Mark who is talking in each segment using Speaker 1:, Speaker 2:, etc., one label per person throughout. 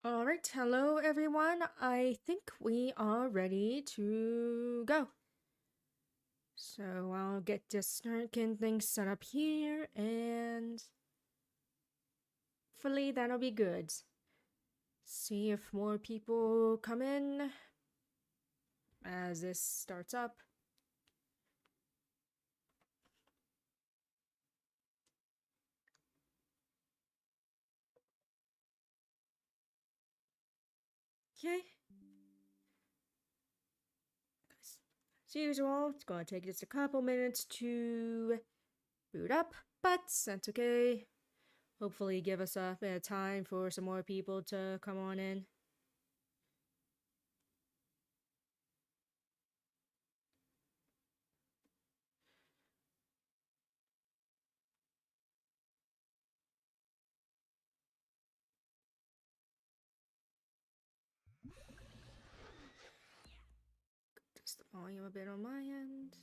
Speaker 1: All right, hello everyone. I think we are ready to go. So I'll get just getting things set up here, and hopefully that'll be good. See if more people come in as this starts up. Okay. As usual, it's going to take just a couple minutes to boot up, but that's okay. Hopefully, give us a bit of time for some more people to come on in. Just the volume a bit on my end.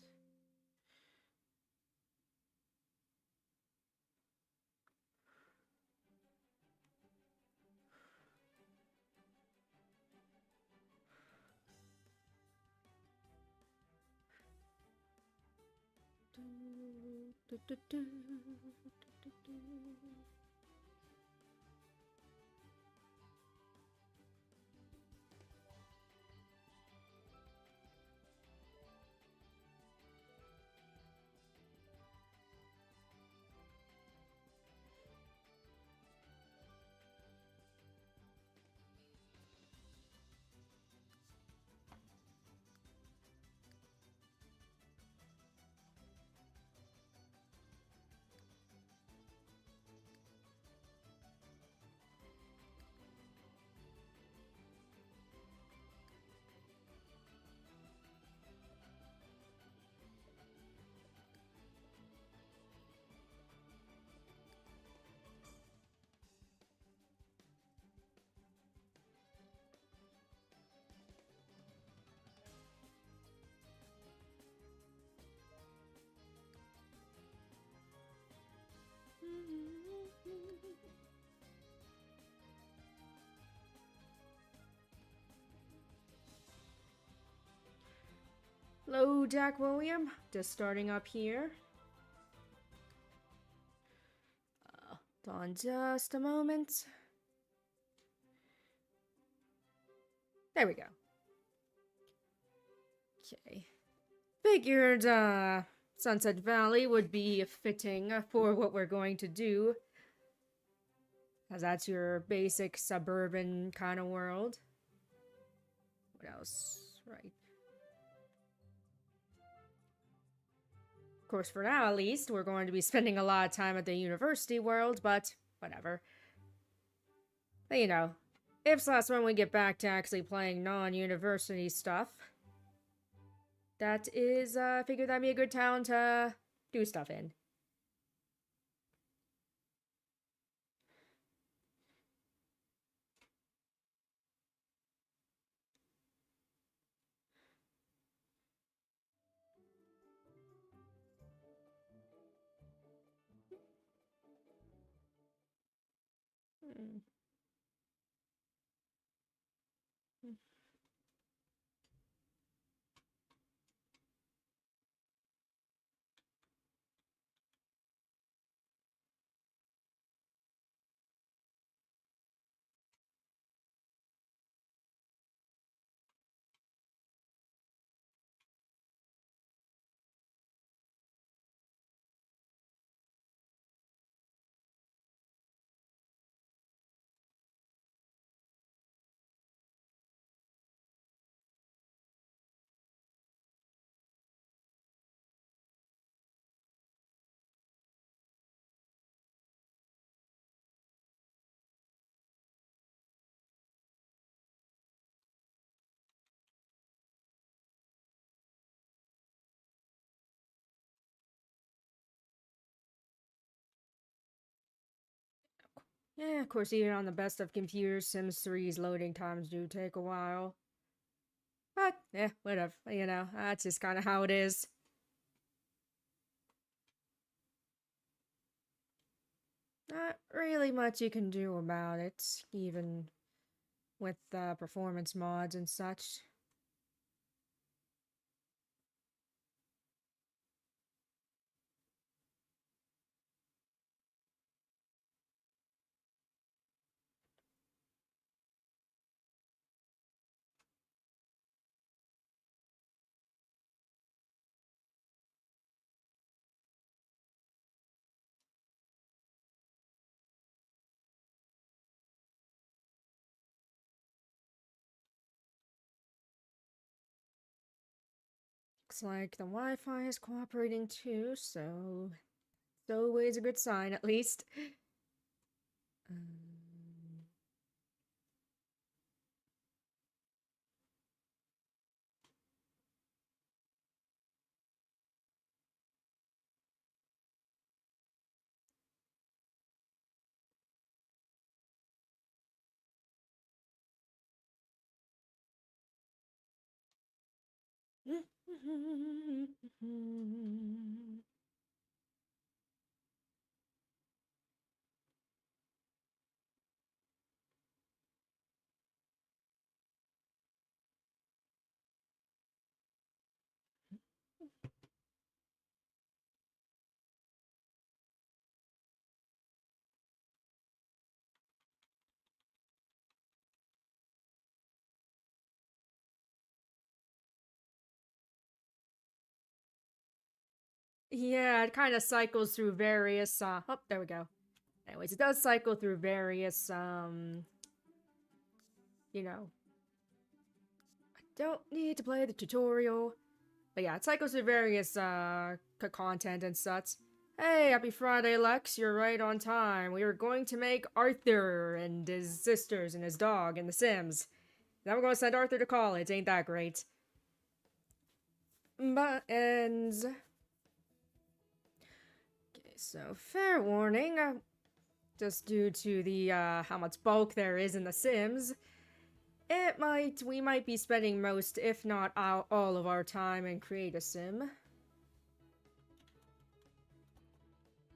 Speaker 1: Hello, Jack William. Just starting up here. On just a moment. There we go. Okay. Figured, Sunset Valley would be fitting for what we're going to do. As that's your basic suburban kind of world. What else? Right. Of course, for now at least, we're going to be spending a lot of time at the university world, but whatever. But you know, if that's when we get back to actually playing non-university stuff, that is, figure that'd be a good town to do stuff in. Hmm. Yeah, of course, even on the best of computers, Sims 3's loading times do take a while. But, whatever. You know, that's just kind of how it is. Not really much you can do about it, even with performance mods and such. Looks like the Wi-Fi is cooperating too, so it's always a good sign, at least. Um, Yeah, it kind of cycles through various, oh, there we go. Anyways, it does cycle through various, you know, I don't need to play the tutorial. But yeah, it cycles through various, content and such. Hey, happy Friday, Lex. You're right on time. We were going to make Arthur and his sisters and his dog in The Sims. Now we're going to send Arthur to college. Ain't that great? Buttons. Okay, so fair warning. Just due to the, how much bulk there is in The Sims, we might be spending most, if not all of our time in Create a Sim.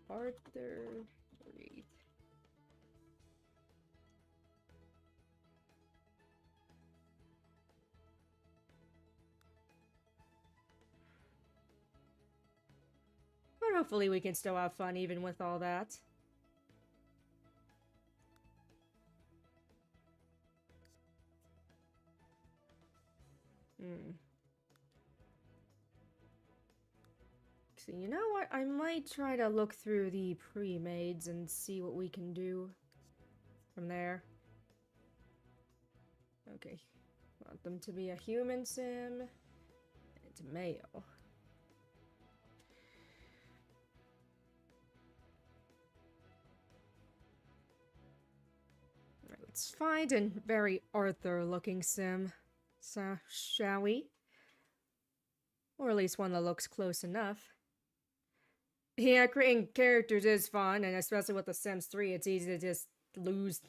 Speaker 1: Arthur Reed. But hopefully we can still have fun even with all that. So you know what? I might try to look through the pre-mades and see what we can do from there. Okay. Want them to be a human sim. It's male. Alright, let's find a very Arthur-looking sim. So, shall we? Or at least one that looks close enough. Yeah, creating characters is fun, and especially with The Sims 3, it's easy to just lose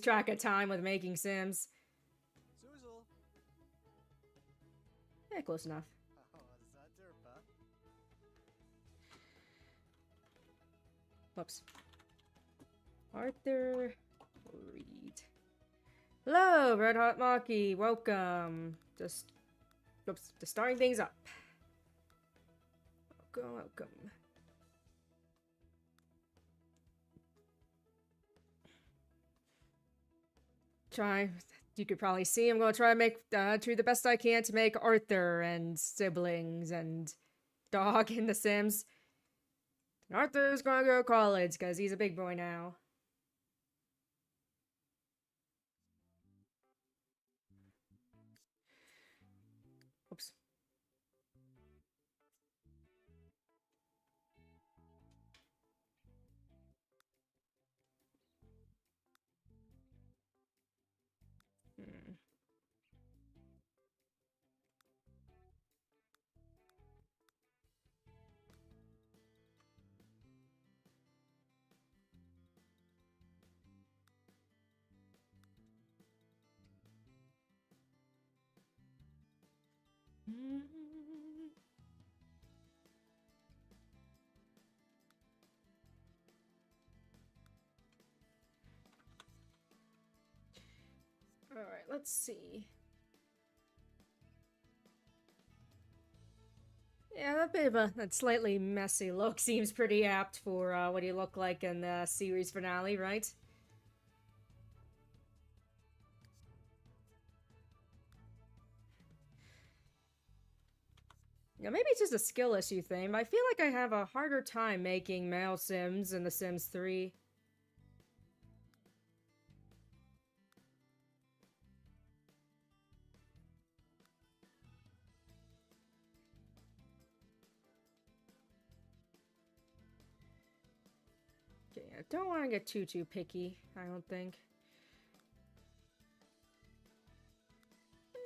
Speaker 1: track of time with making Sims. Yeah, close enough. Whoops. Arthur Reed. Hello, Red Hot Maki. Welcome. Just starting things up. Welcome. You could probably see I'm gonna try to make do the best I can to make Arthur and siblings and dog in The Sims. Arthur's gonna go to college because he's a big boy now. Oops. Hmm. Alright, let's see. Yeah, that bit of that slightly messy look seems pretty apt for what he looked like in the series finale, right? Yeah, maybe it's just a skill issue thing, but I feel like I have a harder time making male Sims in The Sims 3. Okay, I don't want to get too picky, I don't think.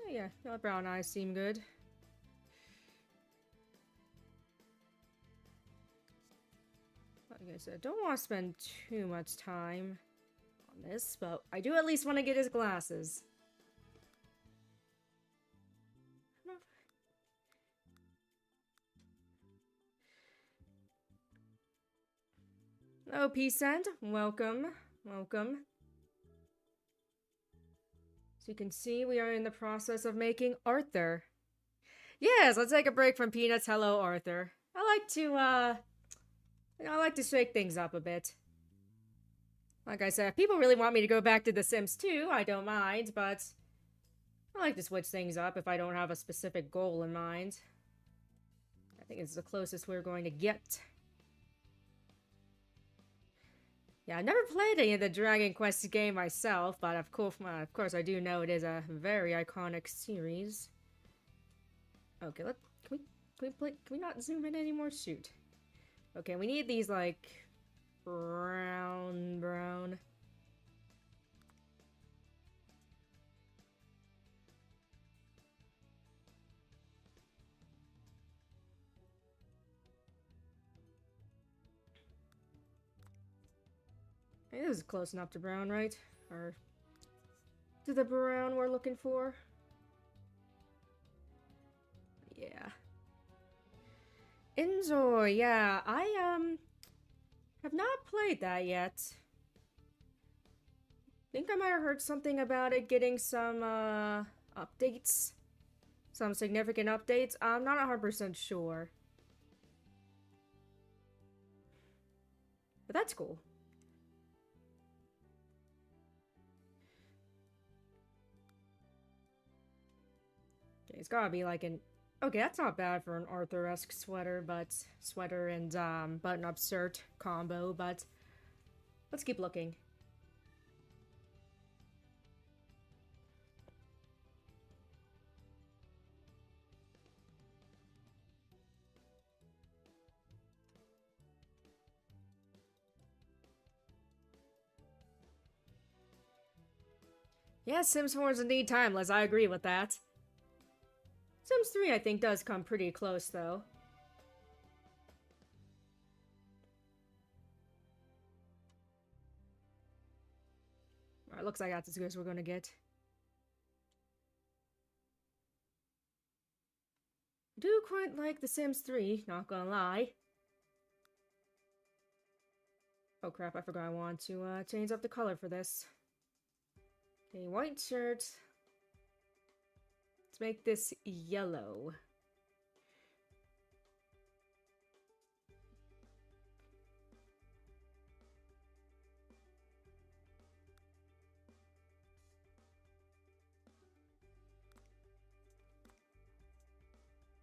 Speaker 1: Yeah, the brown eyes seem good. Like I said, don't want to spend too much time on this, but I do at least want to get his glasses. Oh, P-Send, welcome, welcome. So you can see we are in the process of making Arthur. Yes, let's take a break from Peanuts. Hello, Arthur. I like to shake things up a bit. Like I said, if people really want me to go back to The Sims 2, I don't mind, but I like to switch things up if I don't have a specific goal in mind. I think it's the closest we're going to get. Yeah, I've never played any of the Dragon Quest game myself, but of course I do know it is a very iconic series. Okay, can we not zoom in anymore? Shoot. Okay, we need these like brown. Hey, this is close enough to brown, right? Or to the brown we're looking for? Yeah. Enjoy, yeah. I have not played that yet. Think I might have heard something about it getting some updates. Some significant updates. I'm not 100% sure. But that's cool. Okay, it's gotta be like an... Okay, that's not bad for an Arthur-esque sweater, but... Sweater and, button-up shirt combo, but... Let's keep looking. Yeah, Sims 4 is indeed timeless, I agree with that. Sims 3, I think, does come pretty close, though. Alright, looks like that's as good as we're gonna get. Do quite like The Sims 3, not gonna lie. Oh crap, I forgot I want to change up the color for this. Okay, white shirt. Let's make this yellow.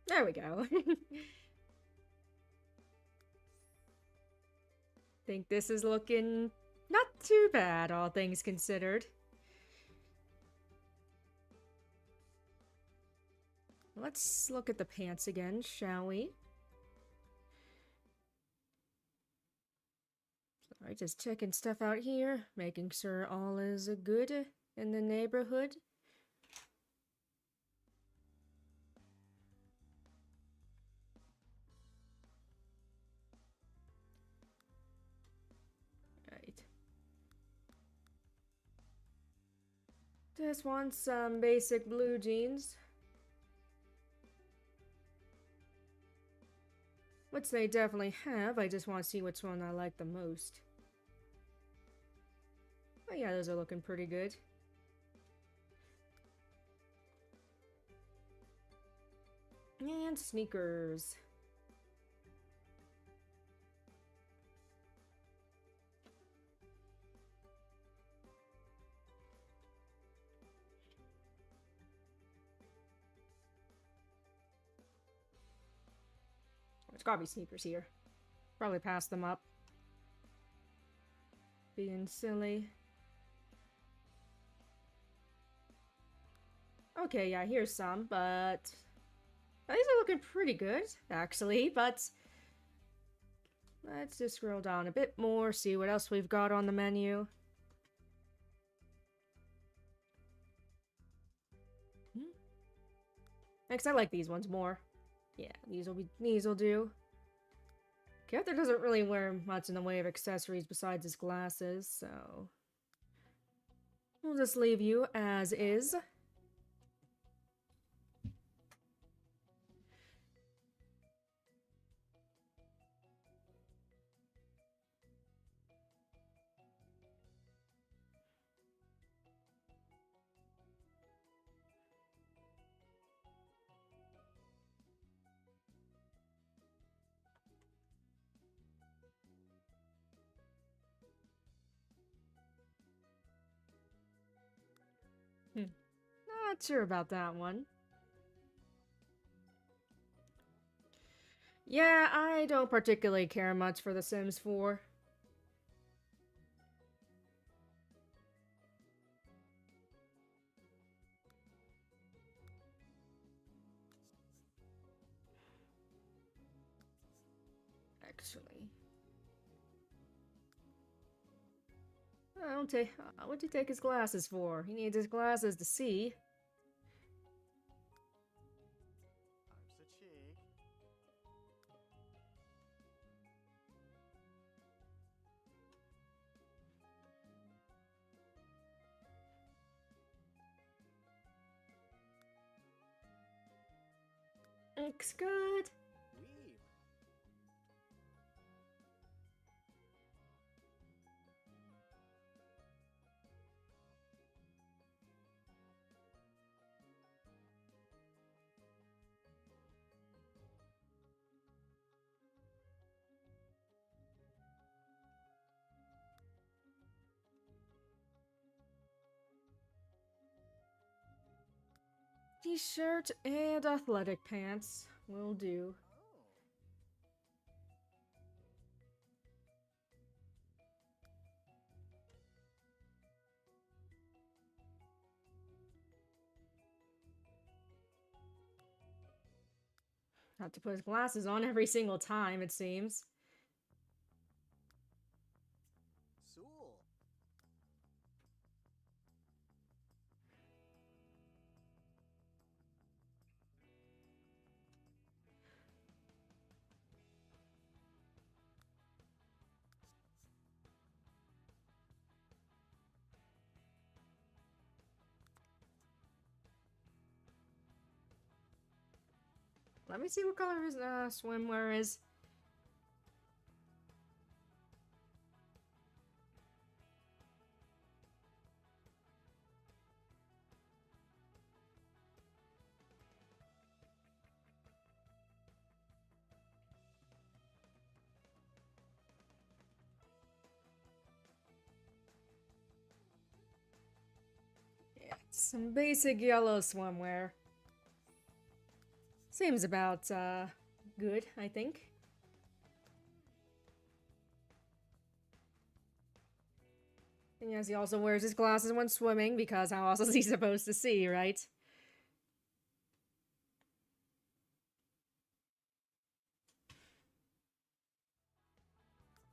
Speaker 1: There we go. Think this is looking not too bad, all things considered. Let's look at the pants again, shall we? Alright, just checking stuff out here, making sure all is good in the neighborhood. Right. Just want some basic blue jeans. Which they definitely have, I just want to see which one I like the most. Oh yeah, those are looking pretty good. And sneakers. There's gotta be sneakers here. Probably pass them up. Being silly. Okay, yeah, here's some, but these are looking pretty good, actually, but let's just scroll down a bit more, see what else we've got on the menu. Next, I like these ones more. Yeah, these'll do. Captain doesn't really wear much in the way of accessories besides his glasses, so we'll just leave you as is. Not sure about that one. Yeah, I don't particularly care much for The Sims 4. Actually. I don't take. What'd you take his glasses for? He needs his glasses to see. Looks good. T-shirt and athletic pants will do. Have to put his glasses on every single time, it seems. Let me see what color his swimwear is. Yeah, some basic yellow swimwear. Seems about, good, I think. And yes, he also wears his glasses when swimming, because how else is he supposed to see, right?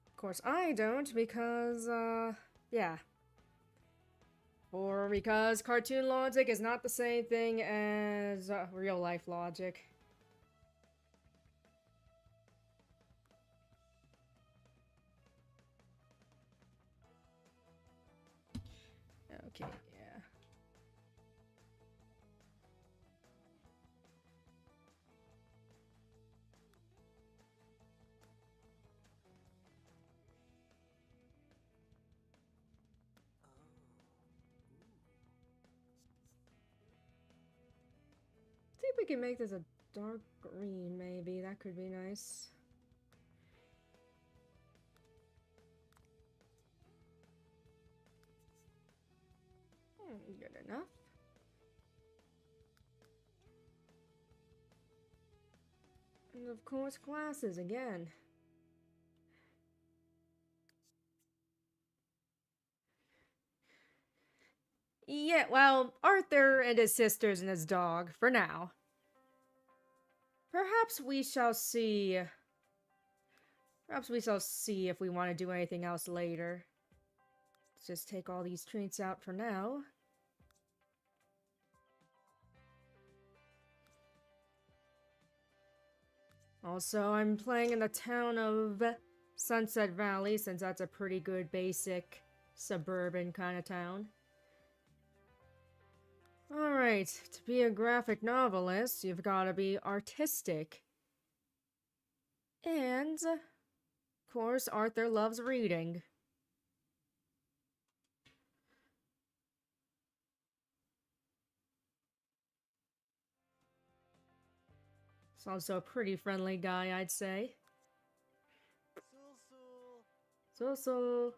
Speaker 1: Of course, I don't, because, yeah. Or because cartoon logic is not the same thing as real life logic. Okay, yeah. See if we can make this a dark green, maybe. That could be nice. Good enough. And of course, glasses again. Yeah, well, Arthur and his sisters and his dog, for now. Perhaps we shall see. Perhaps we shall see if we want to do anything else later. Let's just take all these treats out for now. Also, I'm playing in the town of Sunset Valley, since that's a pretty good basic suburban kind of town. Alright, to be a graphic novelist, you've got to be artistic. And, of course, Arthur loves reading. He's also a pretty friendly guy, I'd say. So.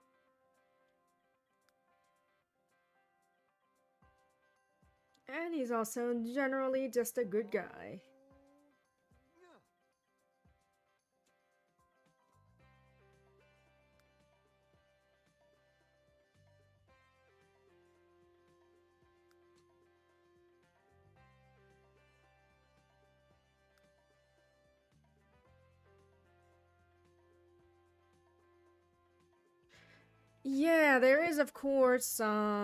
Speaker 1: And he's also generally just a good guy. Yeah, there is, of course, what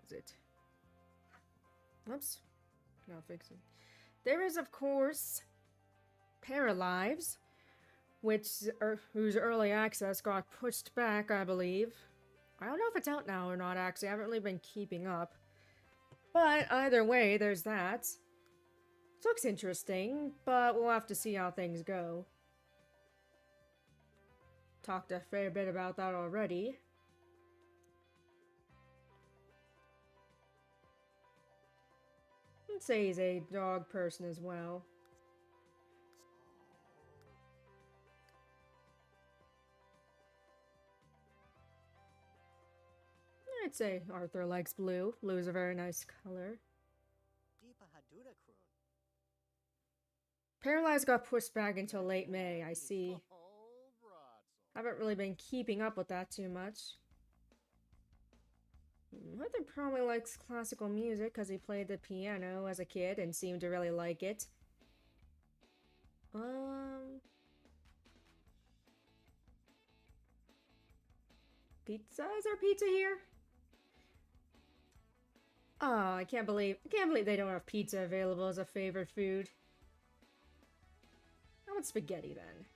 Speaker 1: is it? Oops. Not fixing. There is, of course, Paralives, whose early access got pushed back, I believe. I don't know if it's out now or not, actually. I haven't really been keeping up. But either way, there's that. It looks interesting, but we'll have to see how things go. Talked a fair bit about that already. I'd say he's a dog person as well. I'd say Arthur likes blue. Blue is a very nice color. Paralyzed got pushed back until late May, I see. Haven't really been keeping up with that too much. Arthur probably likes classical music because he played the piano as a kid and seemed to really like it. Pizza? Is there pizza here? Oh, I can't believe they don't have pizza available as a favorite food. How about spaghetti then?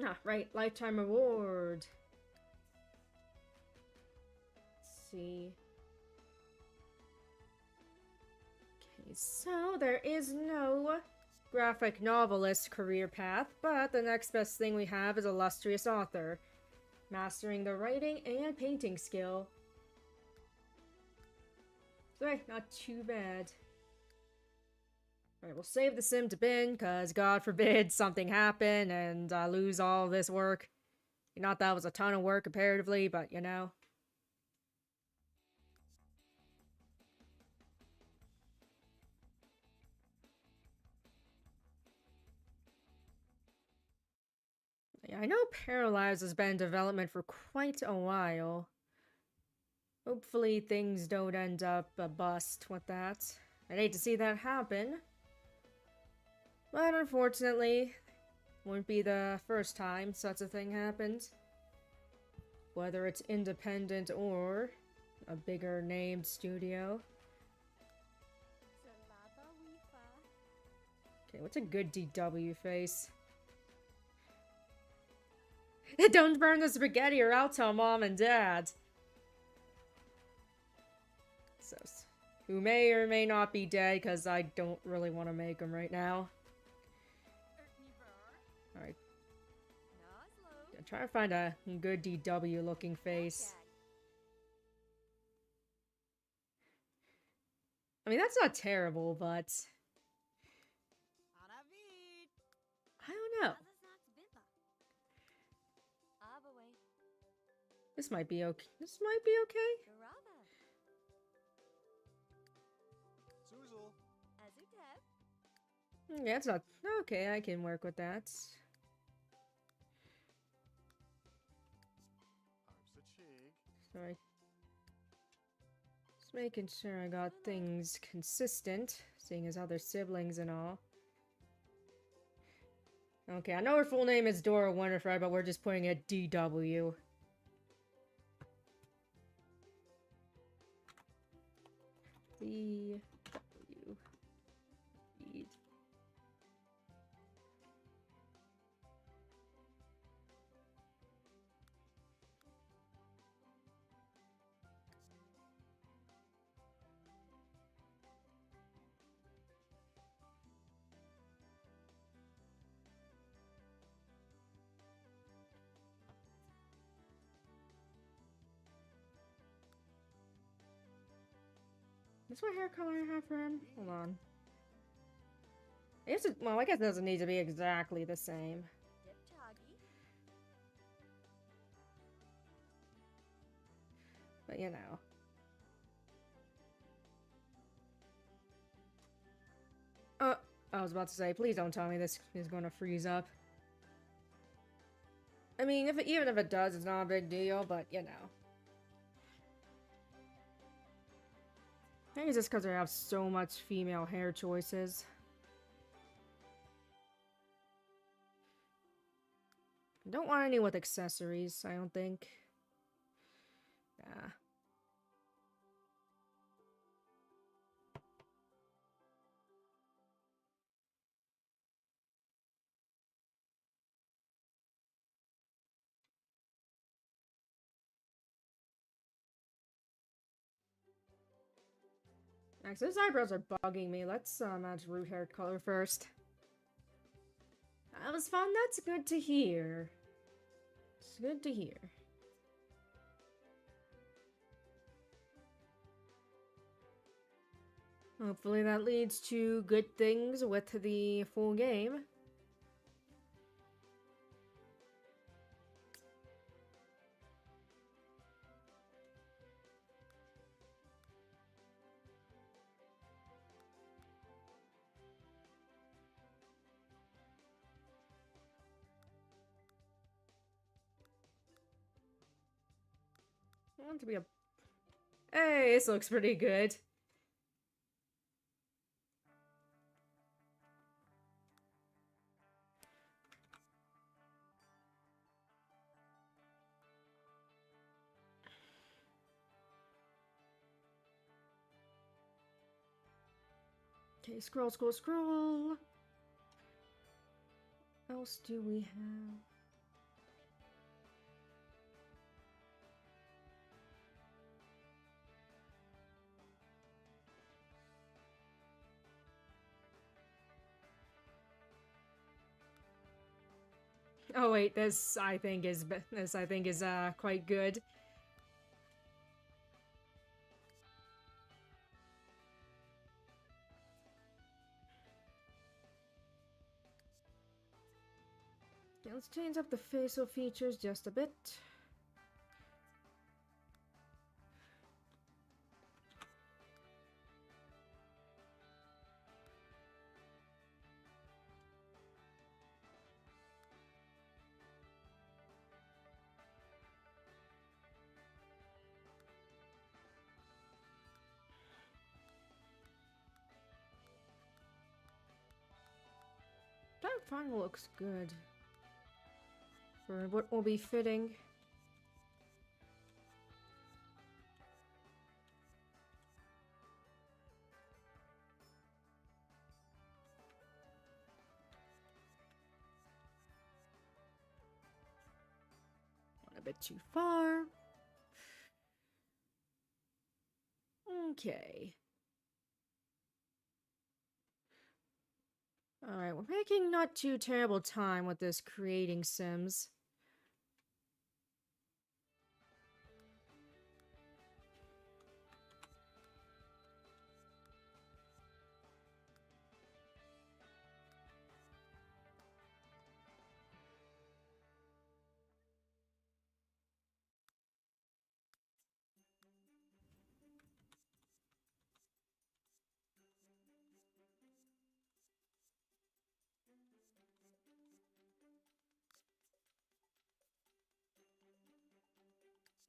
Speaker 1: Ah, right, lifetime reward. Let's see. Okay, so there is no graphic novelist career path, but the next best thing we have is illustrious author. Mastering the writing and painting skill. So, hey, not too bad. Alright, we'll save the sim to bin, because God forbid something happen and I lose all this work. Not that was a ton of work comparatively, but you know. Yeah, I know Paralyze has been in development for quite a while. Hopefully things don't end up a bust with that. I'd hate to see that happen. But unfortunately, won't be the first time such a thing happened. Whether it's independent or a bigger named studio. Okay, what's a good DW face? Don't burn the spaghetti or I'll tell mom and dad. So, who may or may not be dead because I don't really want to make them right now. Alright. I'm trying to find a good DW looking face. I mean, that's not terrible, but I don't know. This might be okay. This might be okay. Yeah, it's not okay. I can work with that. Sorry. Just making sure I got things consistent, seeing as other siblings and all. Okay, I know her full name is Dora Winifred, but we're just putting it DW. DW. That's what hair color I have for him? Hold on. Well, I guess it doesn't need to be exactly the same. But you know. I was about to say, please don't tell me this is going to freeze up. I mean, even if it does, it's not a big deal, but you know. Maybe it's just because I have so much female hair choices. I don't want any with accessories, I don't think. Nah. Actually, his eyebrows are bugging me. Let's match root hair color first. That was fun. That's good to hear. It's good to hear. Hopefully that leads to good things with the full game. I want it to be a... Hey, this looks pretty good. Okay, scroll, scroll, scroll. What else do we have? Oh wait, this I think is quite good. Okay, let's change up the facial features just a bit. That final looks good. For what will be fitting. Went a bit too far. Okay. Alright, we're making not too terrible time with this creating Sims.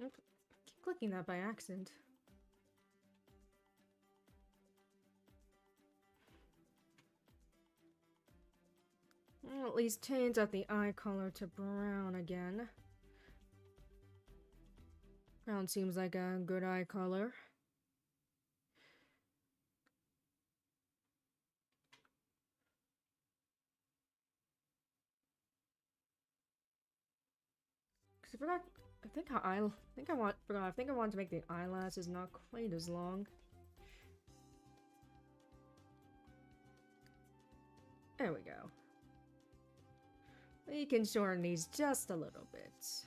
Speaker 1: I keep clicking that by accident. Well, at least change up the eye color to brown again. Brown seems like a good eye color. Cause I forgot. I think I want to make the eyelashes not quite as long. There we go. We can shorten these just a little bit.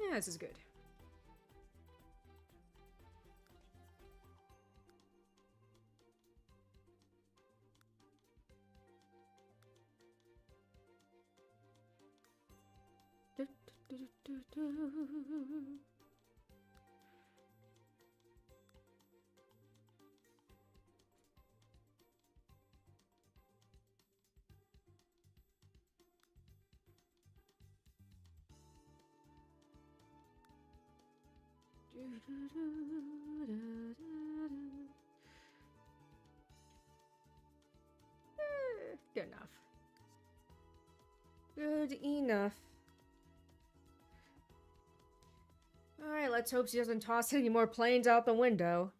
Speaker 1: Yeah, this is good. Good enough. Good enough. Alright, let's hope she doesn't toss any more planes out the window.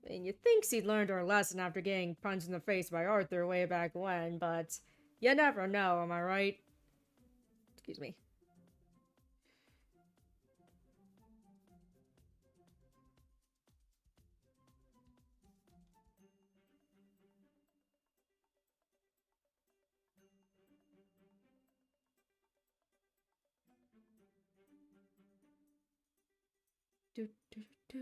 Speaker 1: I mean, you'd think she'd learned her lesson after getting punched in the face by Arthur way back when, but you never know, am I right? Excuse me. Do, do, do.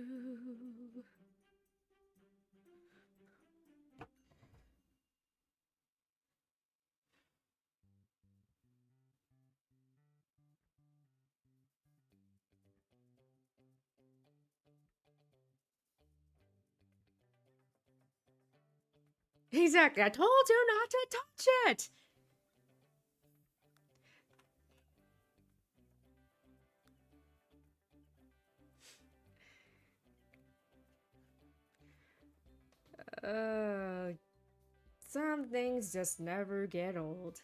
Speaker 1: Exactly, I told you not to touch it! Some things just never get old.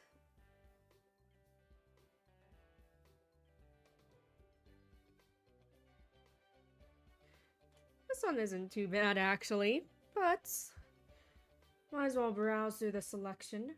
Speaker 1: This one isn't too bad, actually, but might as well browse through the selection.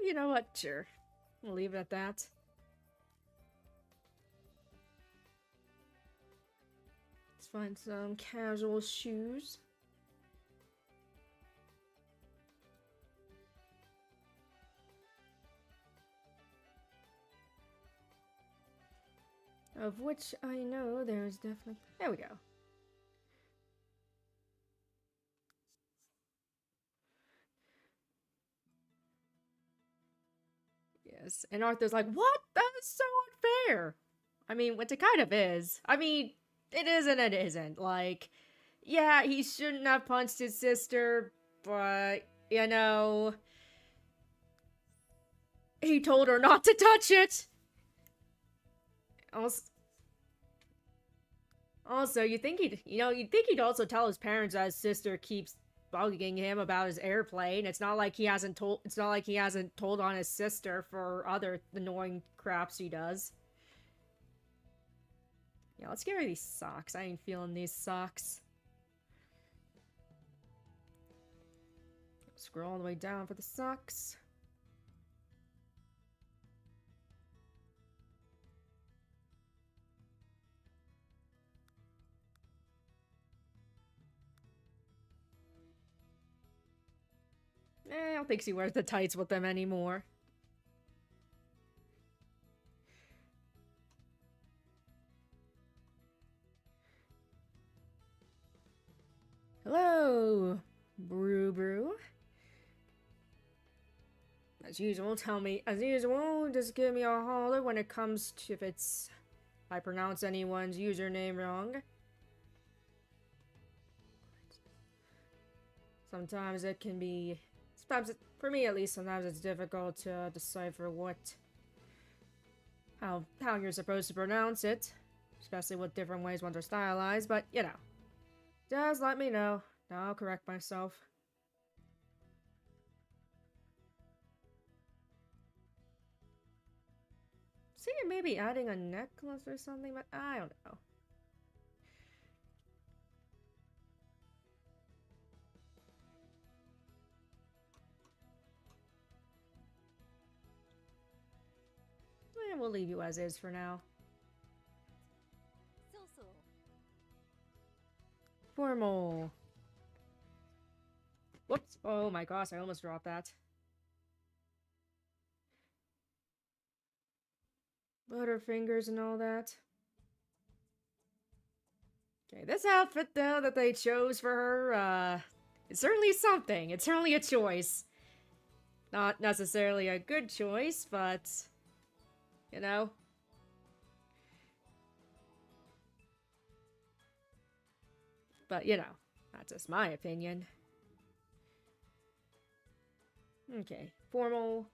Speaker 1: You know what? Sure. We'll leave it at that. Let's find some casual shoes. Of which I know there's definitely... There we go. Yes, and Arthur's like, what? That is so unfair! I mean, which it kind of is. I mean, it is and it isn't. Like, yeah, he shouldn't have punched his sister, but, you know... He told her not to touch it! Also, Also, you'd think he'd also tell his parents that his sister keeps bugging him about his airplane. It's not like he hasn't told on his sister for other annoying craps he does. Yeah, let's get rid of these socks. I ain't feeling these socks. Scroll all the way down for the socks. I don't think she wears the tights with them anymore. Hello, Brew. As usual, just give me a holler when it comes to if I pronounce anyone's username wrong. Sometimes it can be, for me at least, sometimes it's difficult to decipher how you're supposed to pronounce it, especially with different ways ones are stylized, but you know, just let me know. I'll correct myself. See, maybe adding a necklace or something, but I don't know. We'll leave you as is for now. Formal. Whoops. Oh my gosh, I almost dropped that. Butterfingers and all that. Okay, this outfit, though, that they chose for her, it's certainly something. It's certainly a choice. Not necessarily a good choice, but, you know. But, you know, that's just my opinion. Okay, formal.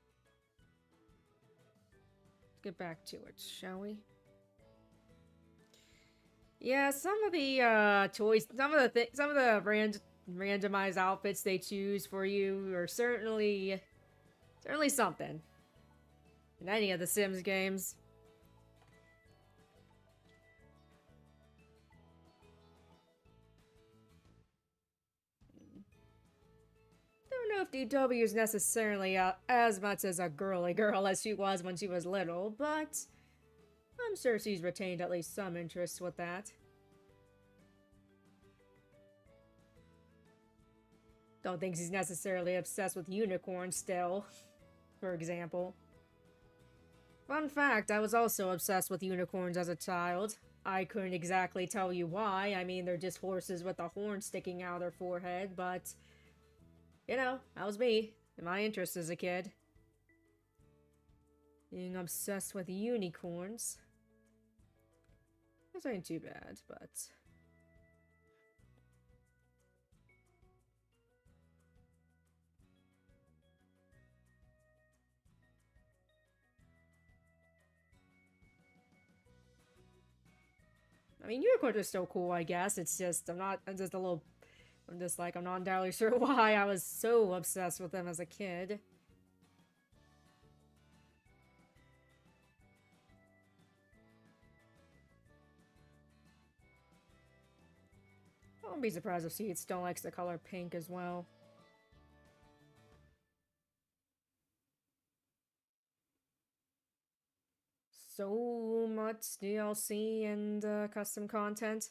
Speaker 1: Let's get back to it, shall we? Yeah, some of the randomized outfits they choose for you are certainly something. In any of the Sims games. Don't know if DW is necessarily as much as a girly girl as she was when she was little, but I'm sure she's retained at least some interest with that. Don't think she's necessarily obsessed with unicorns still, for example. Fun fact, I was also obsessed with unicorns as a child. I couldn't exactly tell you why. I mean, they're just horses with a horn sticking out their forehead, but you know, that was me, and my interest as a kid. Being obsessed with unicorns. This ain't too bad, but... I mean, unicorns are still cool, I guess. It's just, I'm not entirely sure why I was so obsessed with them as a kid. I wouldn't be surprised if Seed still likes the color pink as well. So much DLC and custom content.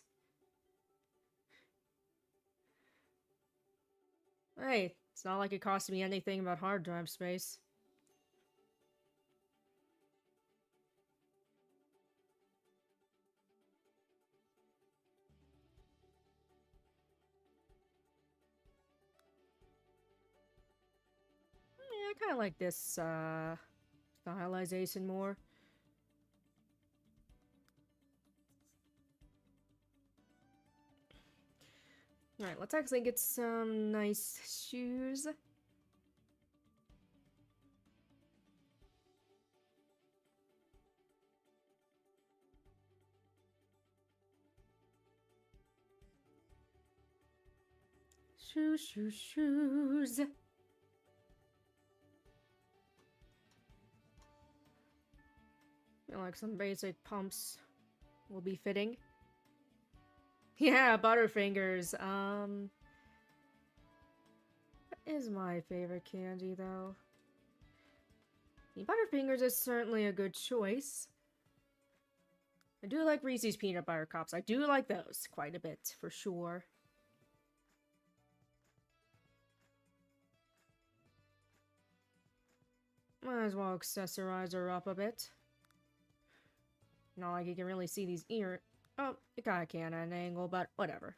Speaker 1: Hey, it's not like it cost me anything but hard drive space. Yeah, I kind of like this stylization more. Alright, let's actually get some nice shoes. Shoes. I feel like some basic pumps will be fitting. Yeah, Butterfingers. What is my favorite candy, though? Butterfingers is certainly a good choice. I do like Reese's Peanut Butter Cups. I do like those quite a bit, for sure. Might as well accessorize her up a bit. Not like you can really see these ear... Oh, you kinda can at an angle, but whatever.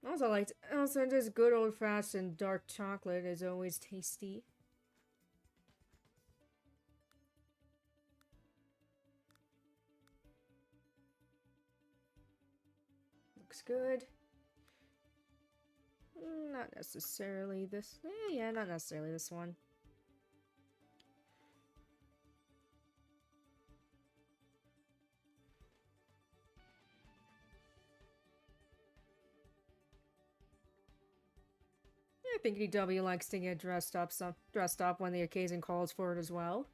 Speaker 1: Also, like, also just good old-fashioned dark chocolate is always tasty. Looks good. Not necessarily this... yeah, not necessarily this one. I think EW likes to get dressed up when the occasion calls for it as well.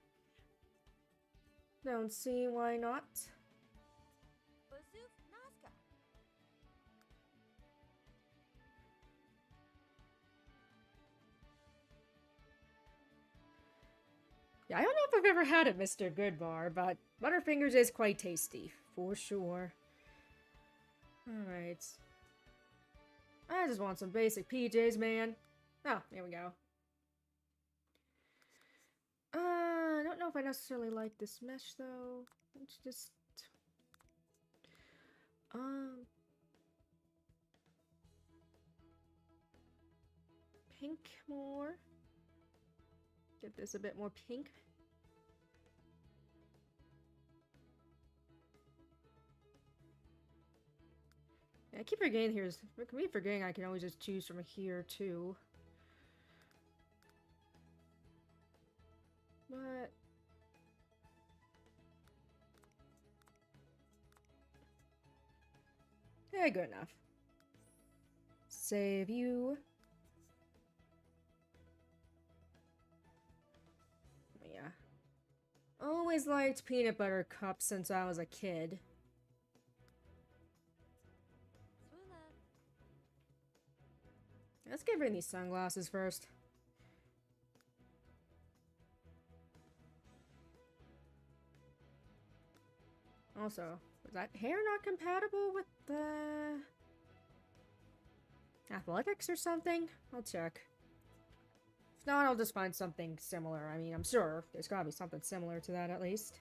Speaker 1: Don't see why not. Yeah, I don't know if I've ever had a Mr. Goodbar, but Butterfingers is quite tasty, for sure. Alright. I just want some basic PJs, man. Oh, there we go. I don't know if I necessarily like this mesh, though. It's just... Pink more. Get this a bit more pink. Yeah, I keep forgetting I can always just choose from here, too. But... yeah, good enough. Save you. Yeah. Always liked peanut butter cups since I was a kid. Let's get rid of these sunglasses first. Also, is that hair not compatible with the... athletics or something? I'll check. If not, I'll just find something similar. I mean, I'm sure there's gotta be something similar to that at least.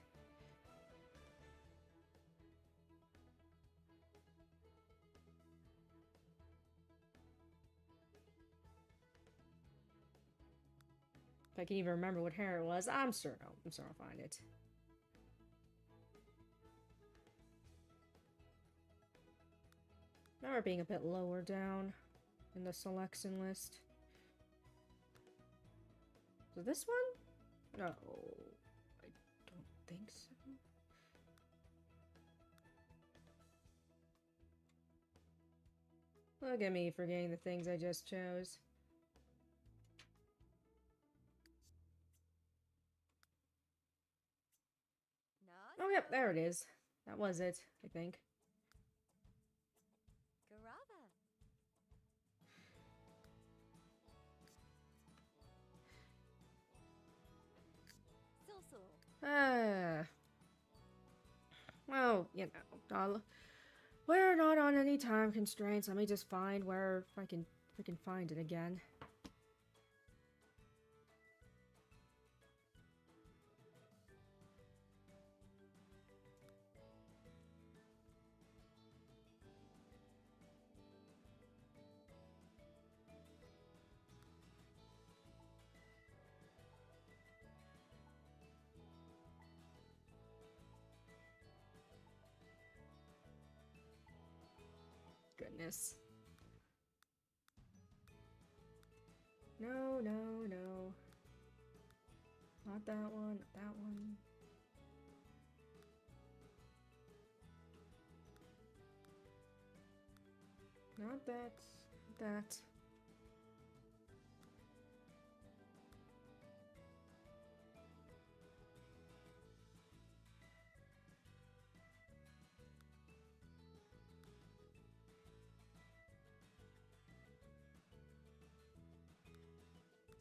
Speaker 1: If I can even remember what hair it was, I'm sure I'll find it. Now we're being a bit lower down in the selection list. So this one? No, I don't think so. Look at me forgetting the things I just chose. Oh, yep, there it is. That was it, I think. Well, you know, we're not on any time constraints. Let me just find where I can find it again. Goodness. No, no, no. Not that one, not that one. Not Not that. That.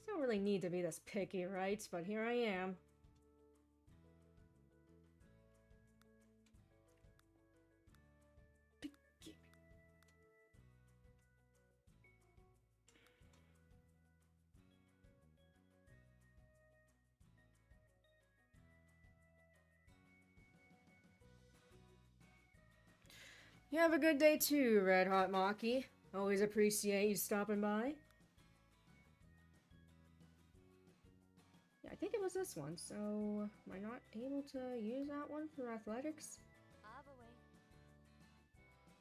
Speaker 1: Don't really need to be this picky, right? But here I am. Picky. You have a good day too, Red Hot Maki. Always appreciate you stopping by. Yeah, I think it was this one, so am I not able to use that one for athletics?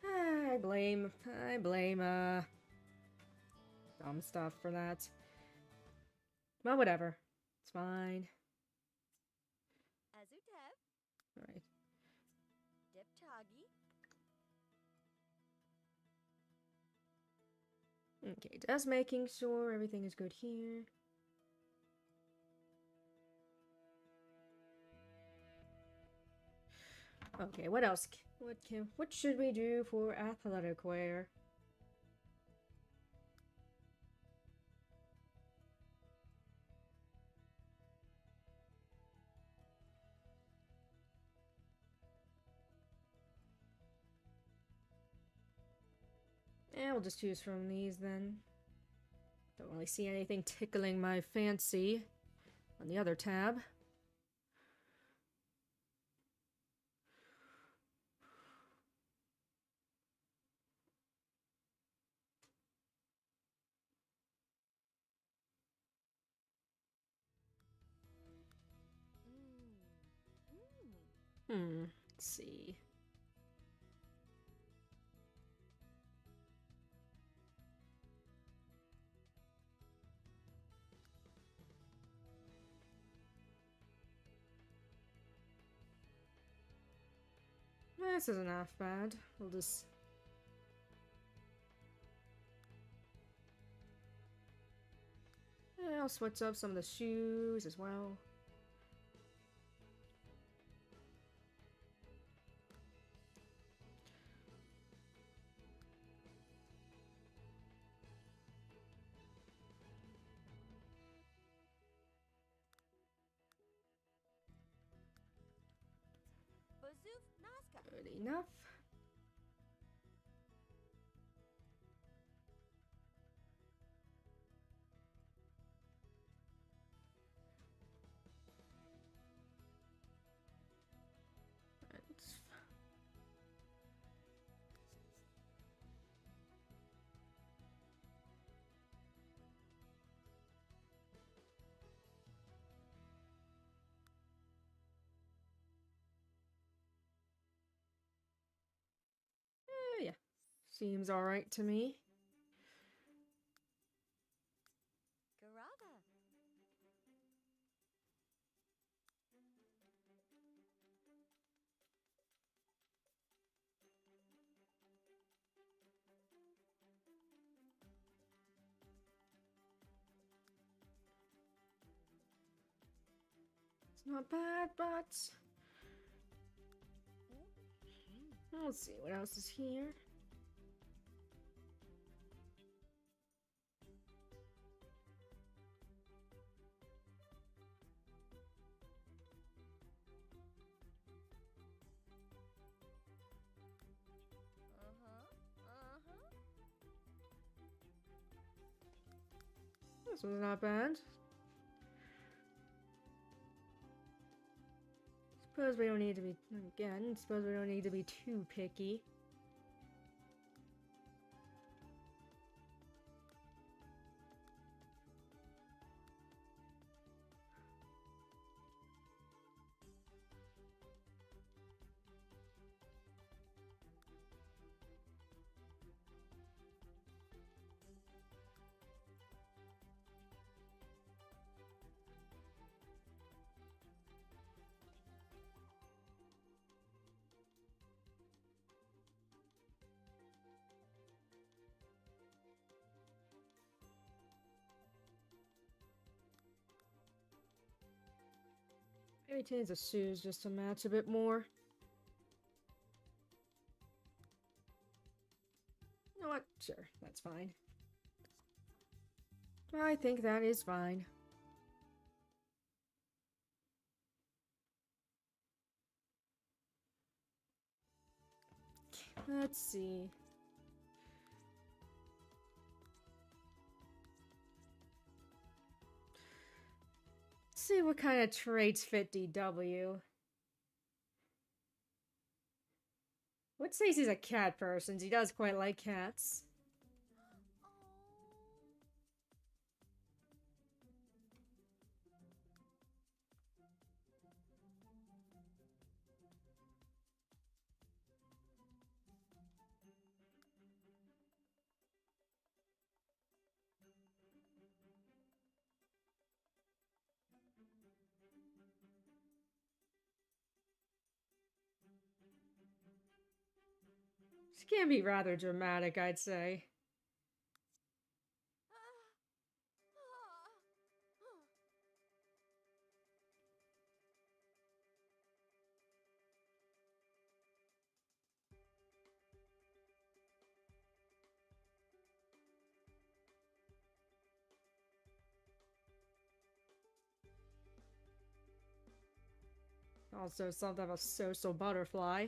Speaker 1: I blame dumb stuff for that. But whatever. It's fine. Alright. Okay, just making sure everything is good here. Okay, what else? What should we do for athletic wear? Yeah, we'll just choose from these then. Don't really see anything tickling my fancy on the other tab. Let's see. This isn't half bad. We'll just... Yeah, I'll switch up some of the shoes as well. Good enough. Yeah, seems alright to me. It's not bad, but... Let's see, what else is here? This one's not bad. Suppose we don't need to be, again, suppose we don't need to be too picky. Maybe change the shoes just to match a bit more. You know what? Sure, that's fine. I think that is fine. Let's see. Let's see what kind of traits fit DW. Would say he's a cat person. He does quite like cats. She can be rather dramatic, I'd say. Also, something of a social butterfly.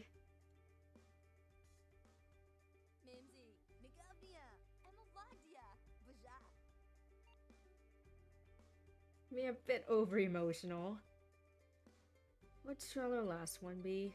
Speaker 1: Be a bit over emotional. What shall our last one be?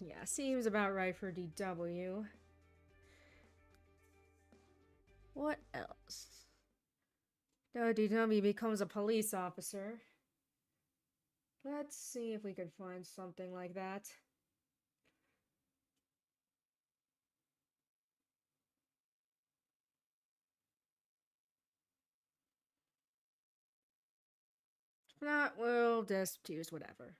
Speaker 1: Yeah, seems about right for DW. What else? DW becomes a police officer. Let's see if we could find something like that. If not, we'll just choose whatever.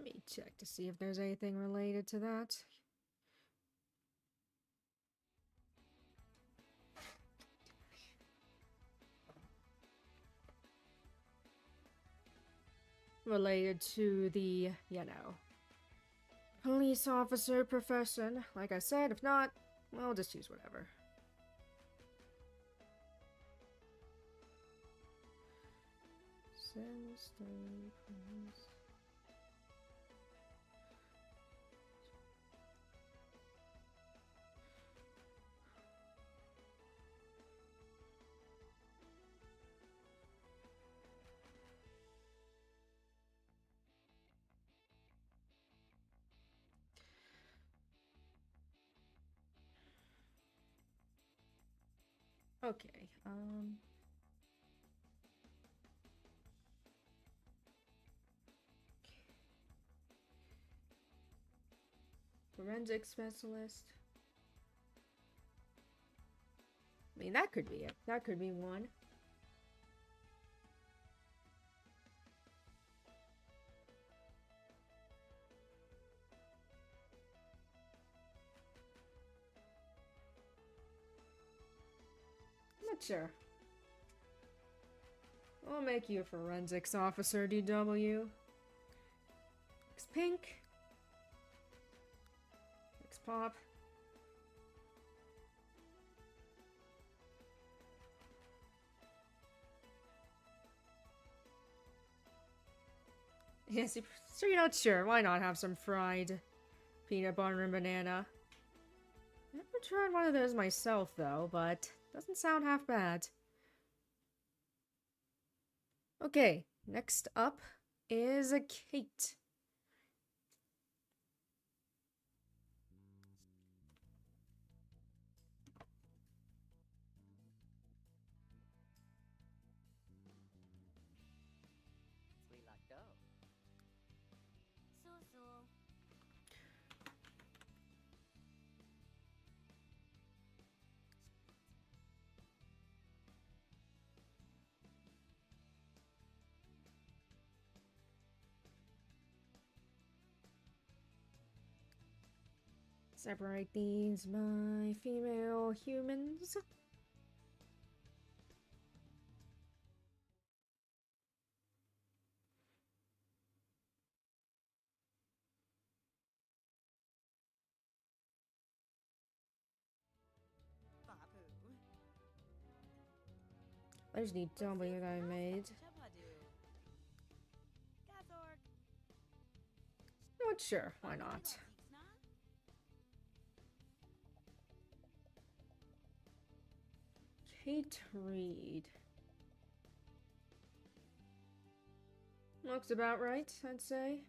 Speaker 1: Let me check to see if there's anything related to that. Related to the, police officer profession. Like I said, if not, well, just choose whatever. Okay, forensic specialist. I mean, that could be it. That could be one. Sure. I'll make you a forensics officer, DW. X pink. X pop. Yes, so you're not sure. Why not have some fried peanut butter and banana? Never tried one of those myself, though, but doesn't sound half bad. Okay, next up is a Kate. Separate these, my female humans. There's the W that I made. Not sure, why not? Kate Reed. Looks about right, I'd say.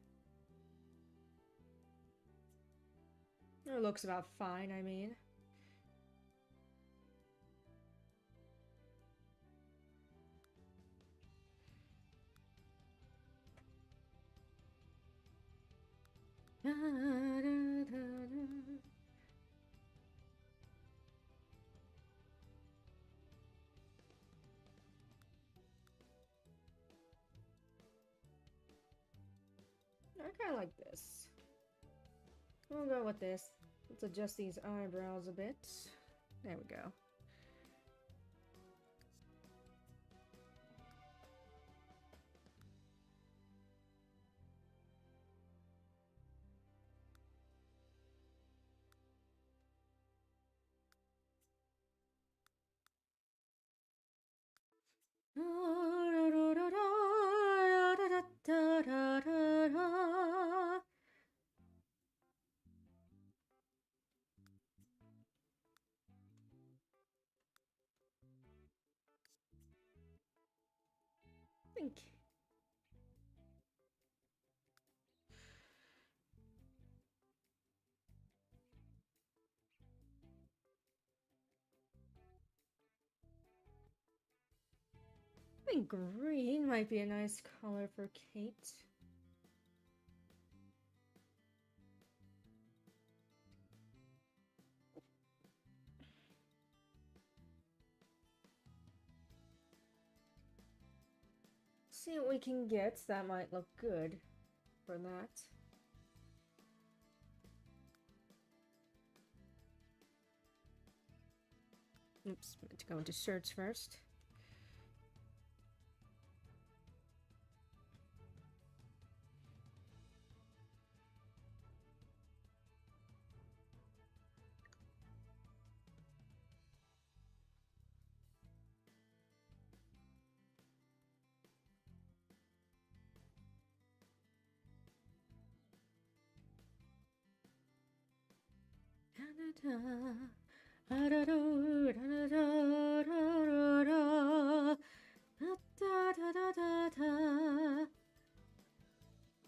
Speaker 1: Or looks about fine, I mean. I kind of like this. We'll go with this. Let's adjust these eyebrows a bit. There we go. Think. I think green might be a nice color for Kate. See what we can get. That might look good for that. Oops, meant to go into shirts first.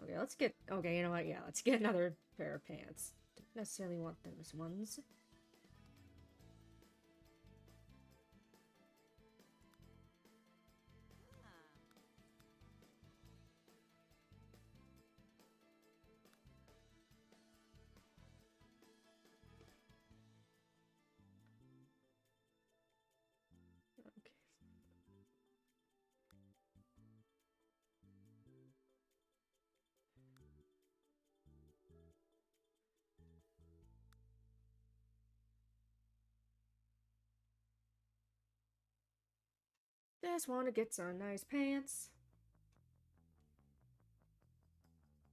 Speaker 1: Okay, let's get... Okay, you know what? Yeah, let's get another pair of pants. Don't necessarily want those ones. Okay. Just want to get some nice pants.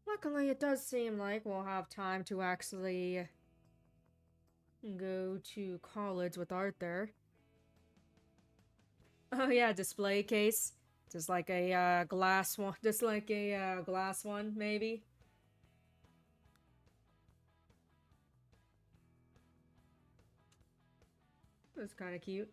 Speaker 1: Luckily, it does seem like we'll have time to actually go to college with Arthur. Oh yeah, display case. Just like a glass one. Just like a glass one, maybe. That's kind of cute.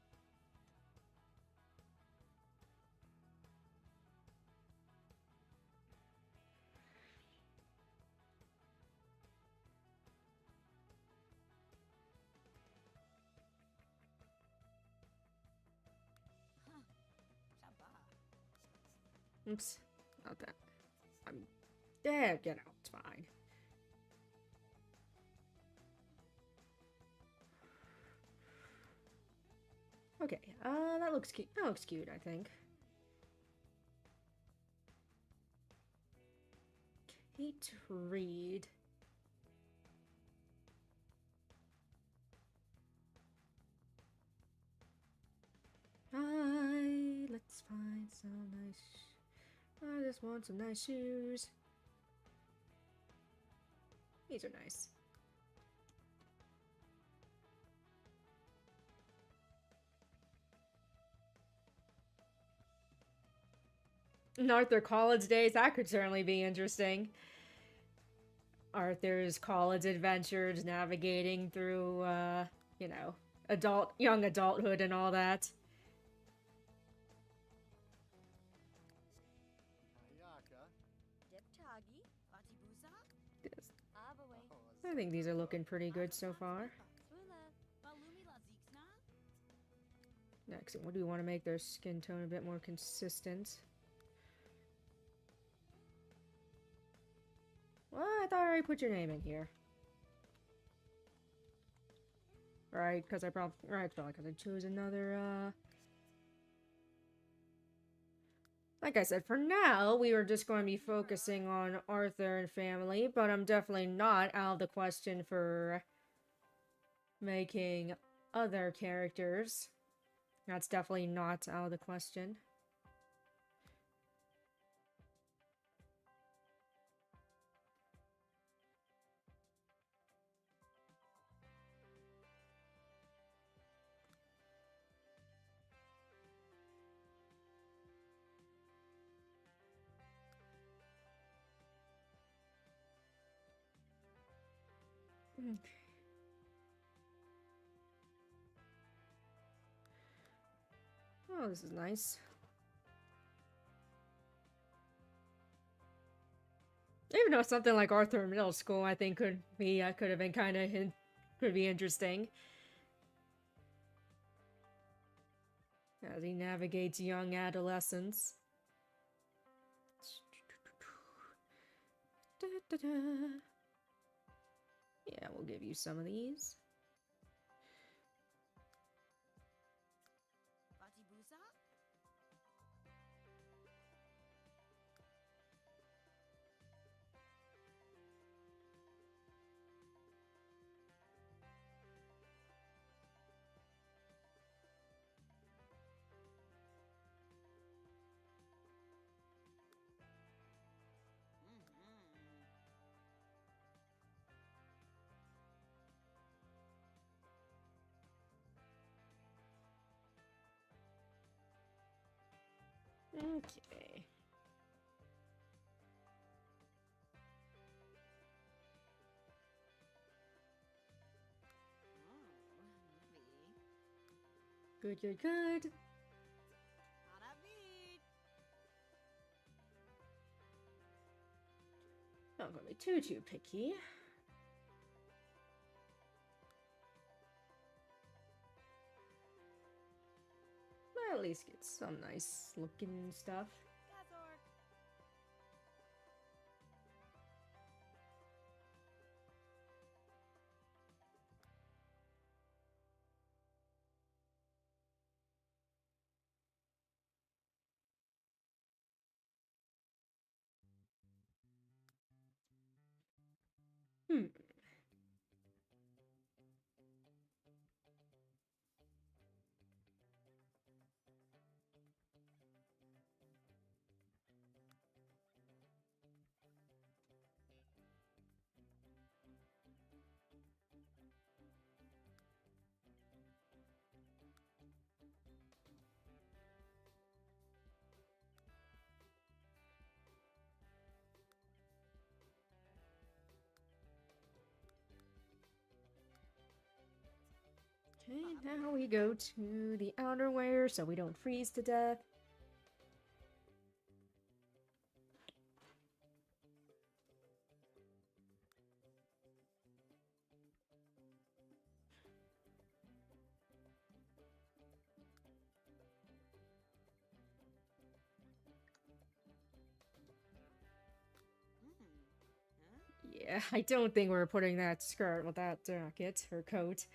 Speaker 1: Oops. Not that. I'm dead. You know, it's fine. Okay, that looks cute. That looks cute, I think. Kate Reed. Hi, let's find some nice. I just want some nice shoes. These are nice. In Arthur college days, that could certainly be interesting. Arthur's college adventures, navigating through, you know, young adulthood and all that. Yes. I think these are looking pretty good so far. Next, what do you want to make their skin tone a bit more consistent? Well, I thought I already put your name in here. Right, because I probably... Right, probably because I chose another, Like I said, for now, we were just going to be focusing on Arthur and family, but I'm definitely not out of the question for making other characters. That's definitely not out of the question. Okay. Oh, this is nice. Even though something like Arthur in middle school, I think could have been kind of could be interesting as he navigates young adolescence. Yeah, we'll give you some of these. Okay. Good, good, good. Not gonna be too picky. But at least get some nice looking stuff. Hmm. Okay, now we go to the outerwear so we don't freeze to death. Yeah, I don't think we're putting that skirt with that jacket or coat.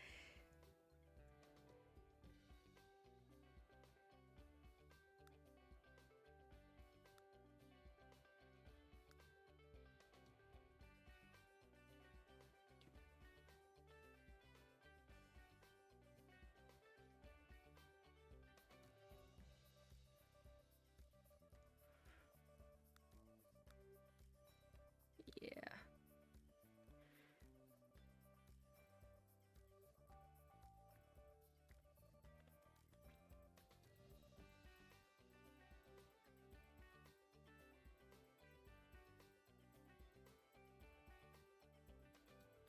Speaker 1: Yeah.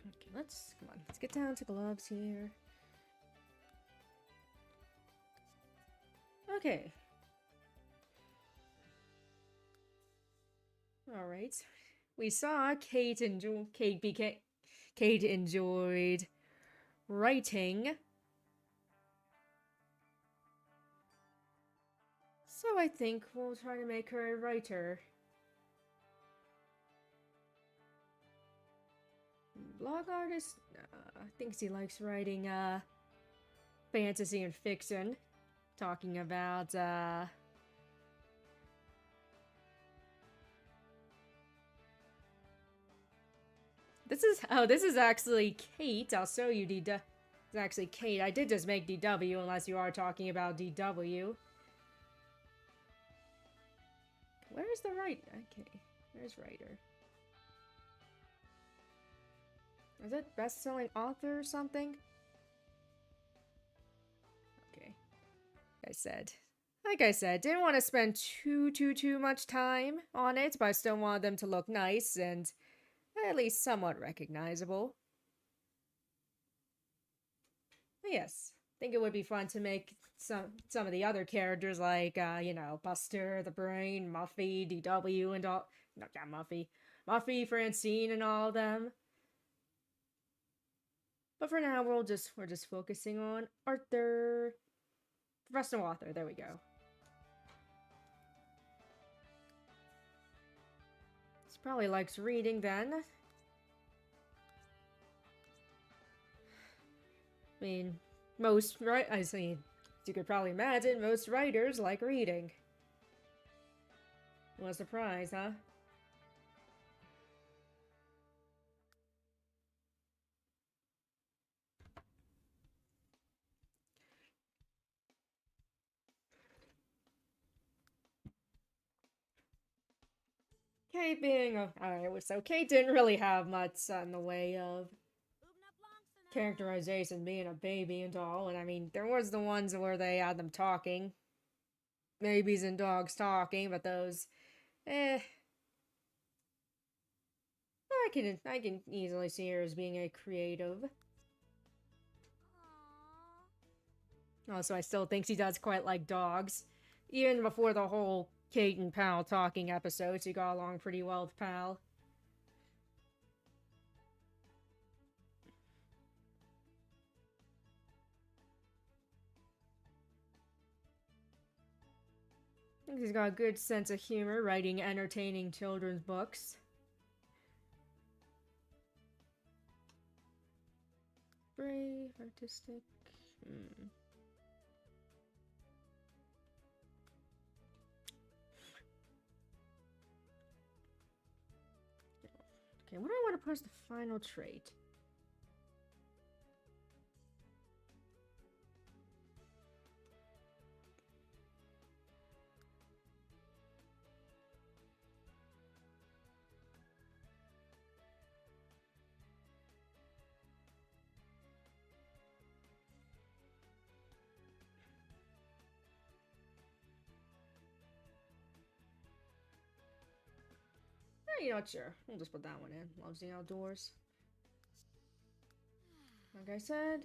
Speaker 1: Okay, come on, let's get down to gloves here. Okay. All right. We saw Kate enjoyed writing. So I think we'll try to make her a writer. Blog artist? Thinks he likes writing, fantasy and fiction. Talking about, this is actually Kate. I'll show you DW. It's actually Kate. I did just make DW, unless you are talking about DW. Where's the writer? Okay, where's writer? Is it best-selling author or something? Okay. Like I said, didn't want to spend too much time on it, but I still wanted them to look nice and at least somewhat recognizable. But yes, I think it would be fun to make some of the other characters like, you know, Buster, the Brain, Muffy, DW, and all. No, not Muffy. Muffy, Francine, and all of them. But for now, we're just focusing on Arthur. Professional author, there we go. He probably likes reading then. I mean, you could probably imagine most writers like reading. What a surprise, huh? Kate being a... Alright, so Kate didn't really have much in the way of characterization, being a baby and all, and I mean, there was the ones where they had them talking. Babies and dogs talking, but those... I can easily see her as being a creative. Also, I still think she does quite like dogs. Even before the whole Kate and Pal talking episode, she got along pretty well with Pal. I think he's got a good sense of humor, writing entertaining children's books. Brave, artistic. Okay, what do I want to put as the final trait? You're not sure. We'll just put that one in. Loves the outdoors. Like I said,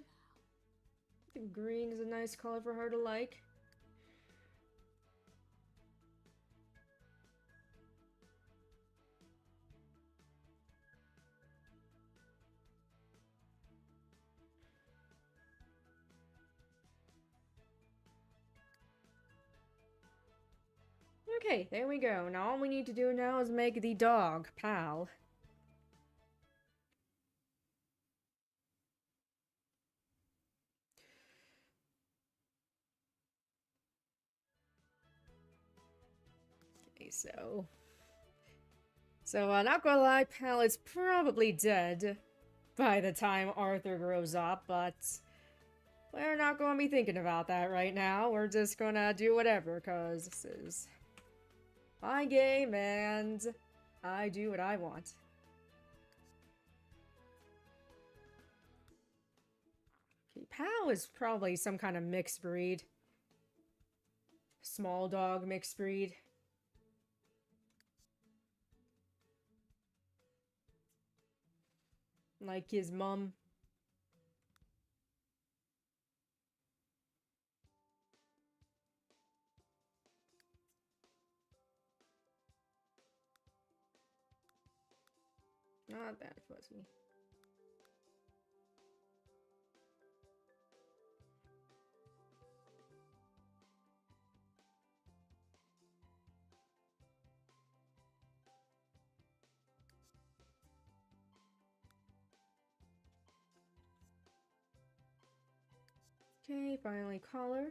Speaker 1: I think green is a nice color for her to like. Okay, there we go. Now all we need to do now is make the dog, Pal. Okay, so... not gonna lie, Pal is probably dead by the time Arthur grows up, but... we're not gonna be thinking about that right now. We're just gonna do whatever, because this is... my game, and... I do what I want. Okay, Pal is probably some kind of mixed breed. Small dog mixed breed. Like his mom. Not that fuzzy. Okay, finally collar.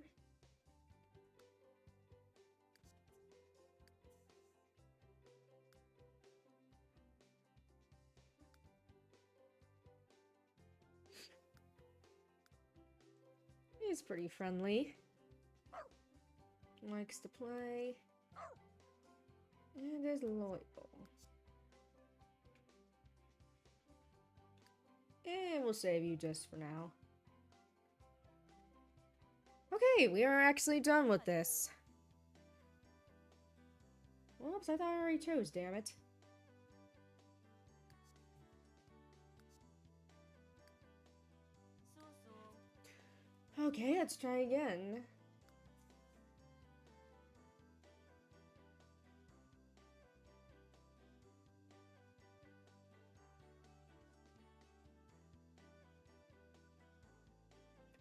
Speaker 1: He's pretty friendly. Likes to play. And is loyal. And we'll save you just for now. Okay, we are actually done with this. Whoops, I thought I already chose, damn it. Okay, let's try again.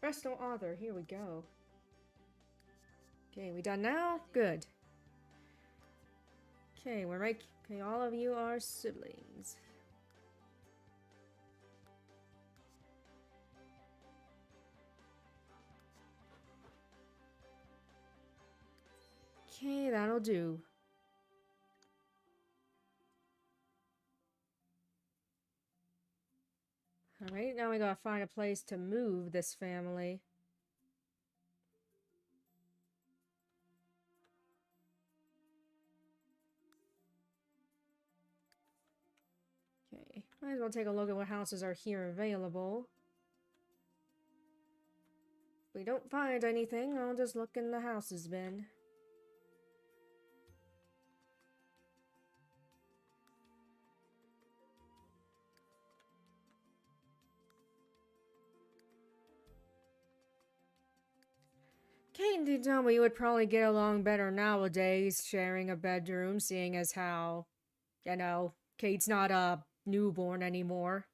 Speaker 1: Presto author, here we go. Okay, we done now? Good. Okay, we're right. Okay, all of you are siblings. Okay, that'll do. Alright, now we gotta find a place to move this family. Okay, might as well take a look at what houses are here available. If we don't find anything, I'll just look in the houses bin. Kate and tell me you would probably get along better nowadays, sharing a bedroom, seeing as how, you know, Kate's not a newborn anymore.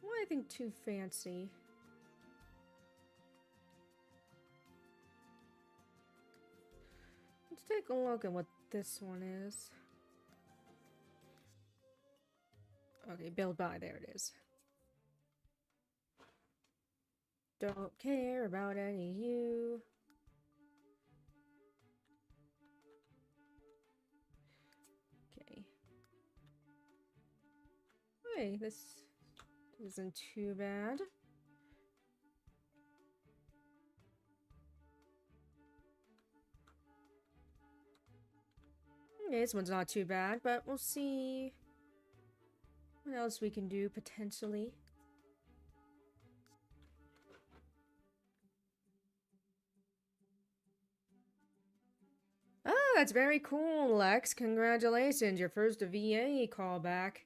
Speaker 1: Well, I think too fancy. Let's take a look at what this one is. Okay, build by, there it is. Don't care about any of you. Okay. Hey, this isn't too bad. Okay, this one's not too bad, but we'll see What else we can do, potentially? Oh, that's very cool, Lex. Congratulations, your first VA callback.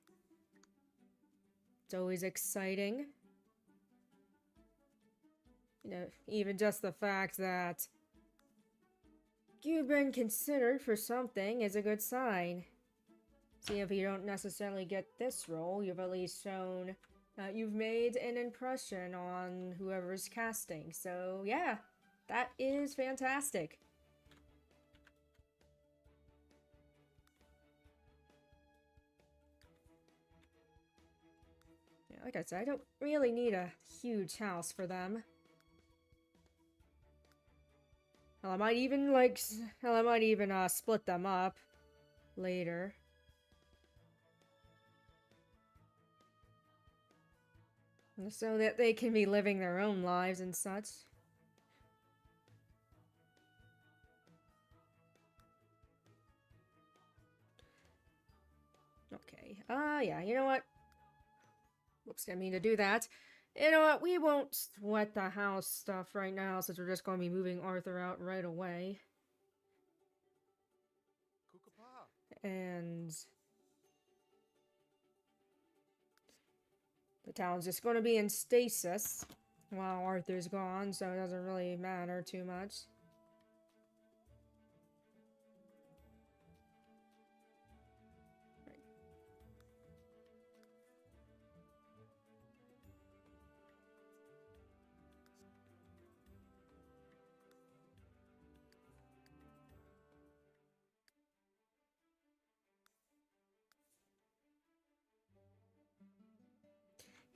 Speaker 1: It's always exciting. You know, even just the fact that you've been considered for something is a good sign. See, if you don't necessarily get this role, you've at least shown that you've made an impression on whoever's casting. So, yeah, that is fantastic. Yeah, like I said, I don't really need a huge house for them. Hell, I might even, split them up later. So that they can be living their own lives and such. Okay. Yeah, you know what? Whoops, didn't mean to do that. You know what? We won't sweat the house stuff right now since we're just going to be moving Arthur out right away. And the town's just going to be in stasis while Arthur's gone, so it doesn't really matter too much.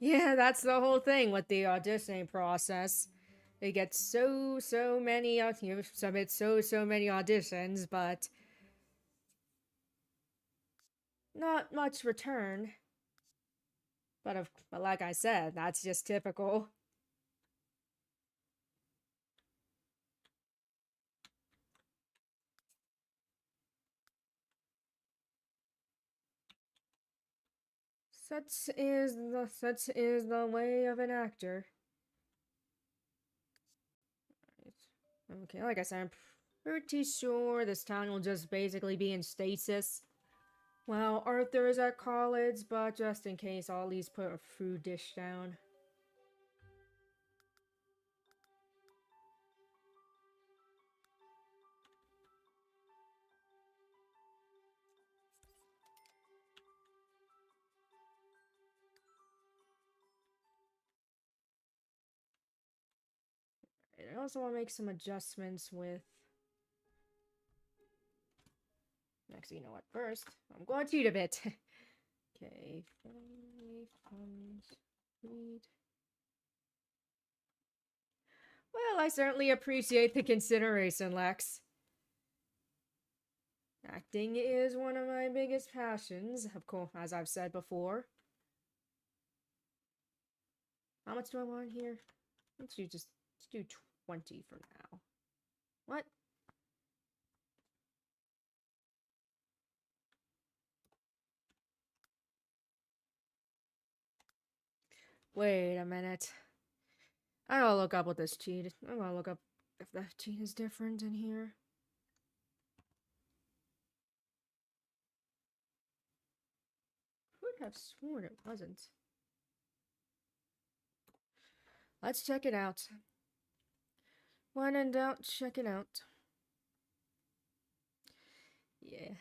Speaker 1: Yeah, that's the whole thing with the auditioning process. They get so many, you submit so many auditions, but not much return. But like I said, that's just typical. Such is the way of an actor. Okay, like I said, I'm pretty sure this town will just basically be in stasis. Well, Arthur is at college, but just in case, I'll at least put a food dish down. I also want to make some adjustments with... Actually, you know what? First, I'm going to cheat a bit. Okay, read. Well, I certainly appreciate the consideration, Lex. Acting is one of my biggest passions, of course, as I've said before. How much do I want here? Let's do 20 for now. What? Wait a minute. I gotta look up what this cheat is. I gotta look up if that cheat is different in here. Would have sworn it wasn't. Let's check it out. When in doubt, check it out. Yeah.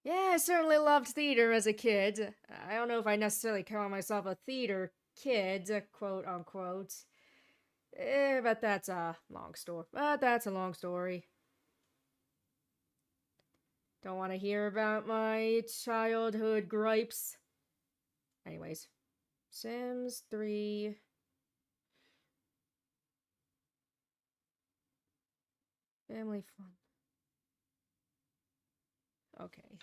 Speaker 1: Yeah, I certainly loved theater as a kid. I don't know if I necessarily call myself a theater kid, quote unquote. But that's a long story. Don't want to hear about my childhood gripes. Anyways, Sims 3. Family fun. Okay.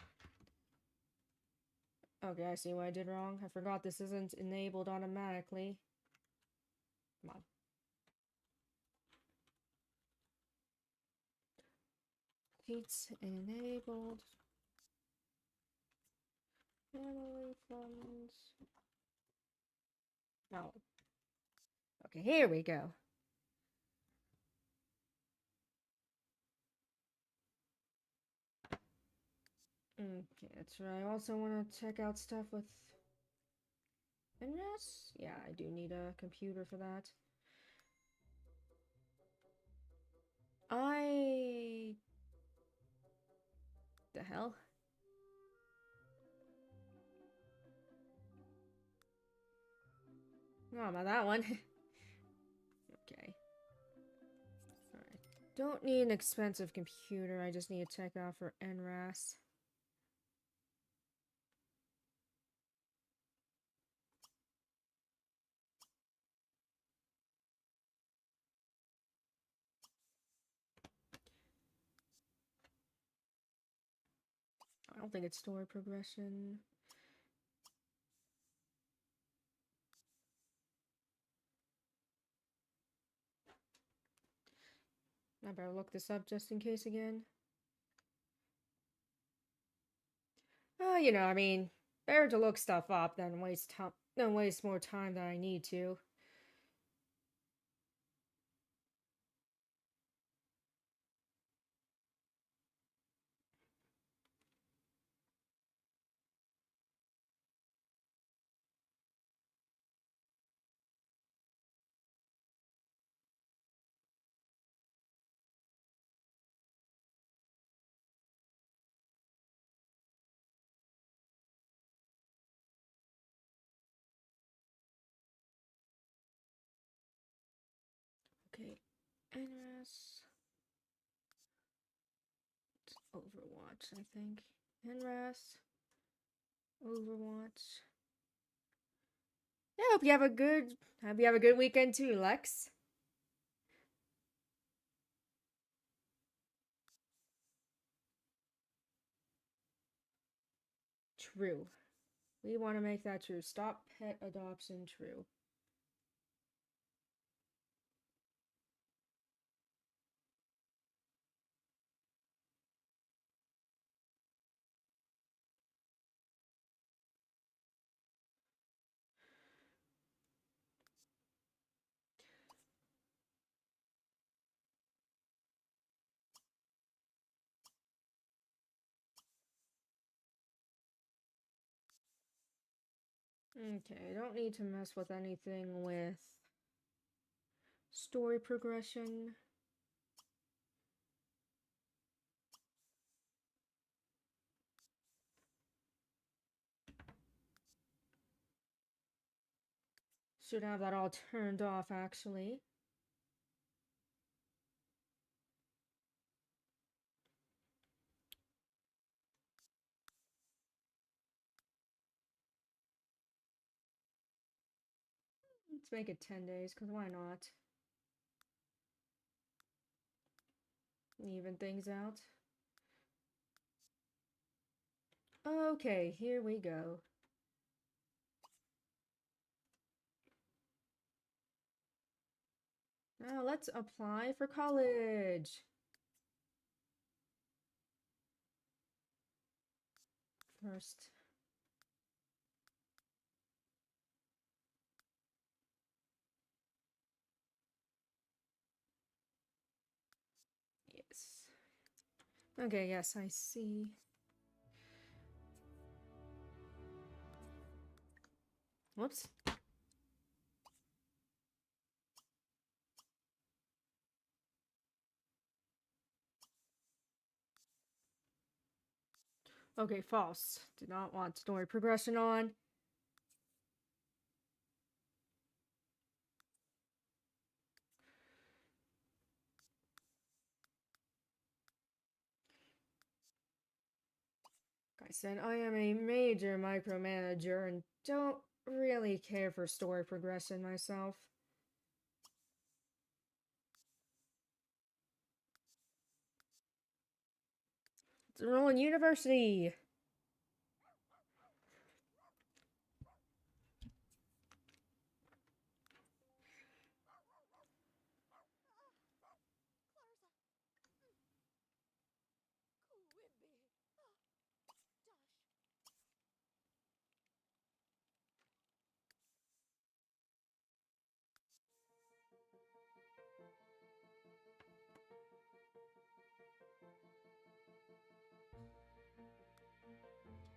Speaker 1: Okay, I see what I did wrong. I forgot this isn't enabled automatically. Come on. Cheats enabled. Family funds. Oh. Okay, here we go. Okay, that's right. I also want to check out stuff with NRES. Yeah, I do need a computer for that. The hell? Oh, about that one. Okay. Alright. Don't need an expensive computer. I just need to check out for NRAS. I don't think it's story progression. I better look this up just in case again. You know, I mean, better to look stuff up than waste more time than I need to. Okay, NRAS. It's Overwatch, I think. NRAS. Overwatch. Yeah, hope you have a good weekend too, Lex. True. We want to make that true. Stop pet adoption true. Okay, I don't need to mess with anything with story progression. Should have that all turned off, actually. Let's make it 10 days, because why not? Even things out. Okay, here we go. Now let's apply for college. First. Yes. Okay, yes, I see. Whoops. Okay, false. Did not want story progression on. I said I am a major micromanager and don't really care for story progression myself. Let's enroll in university.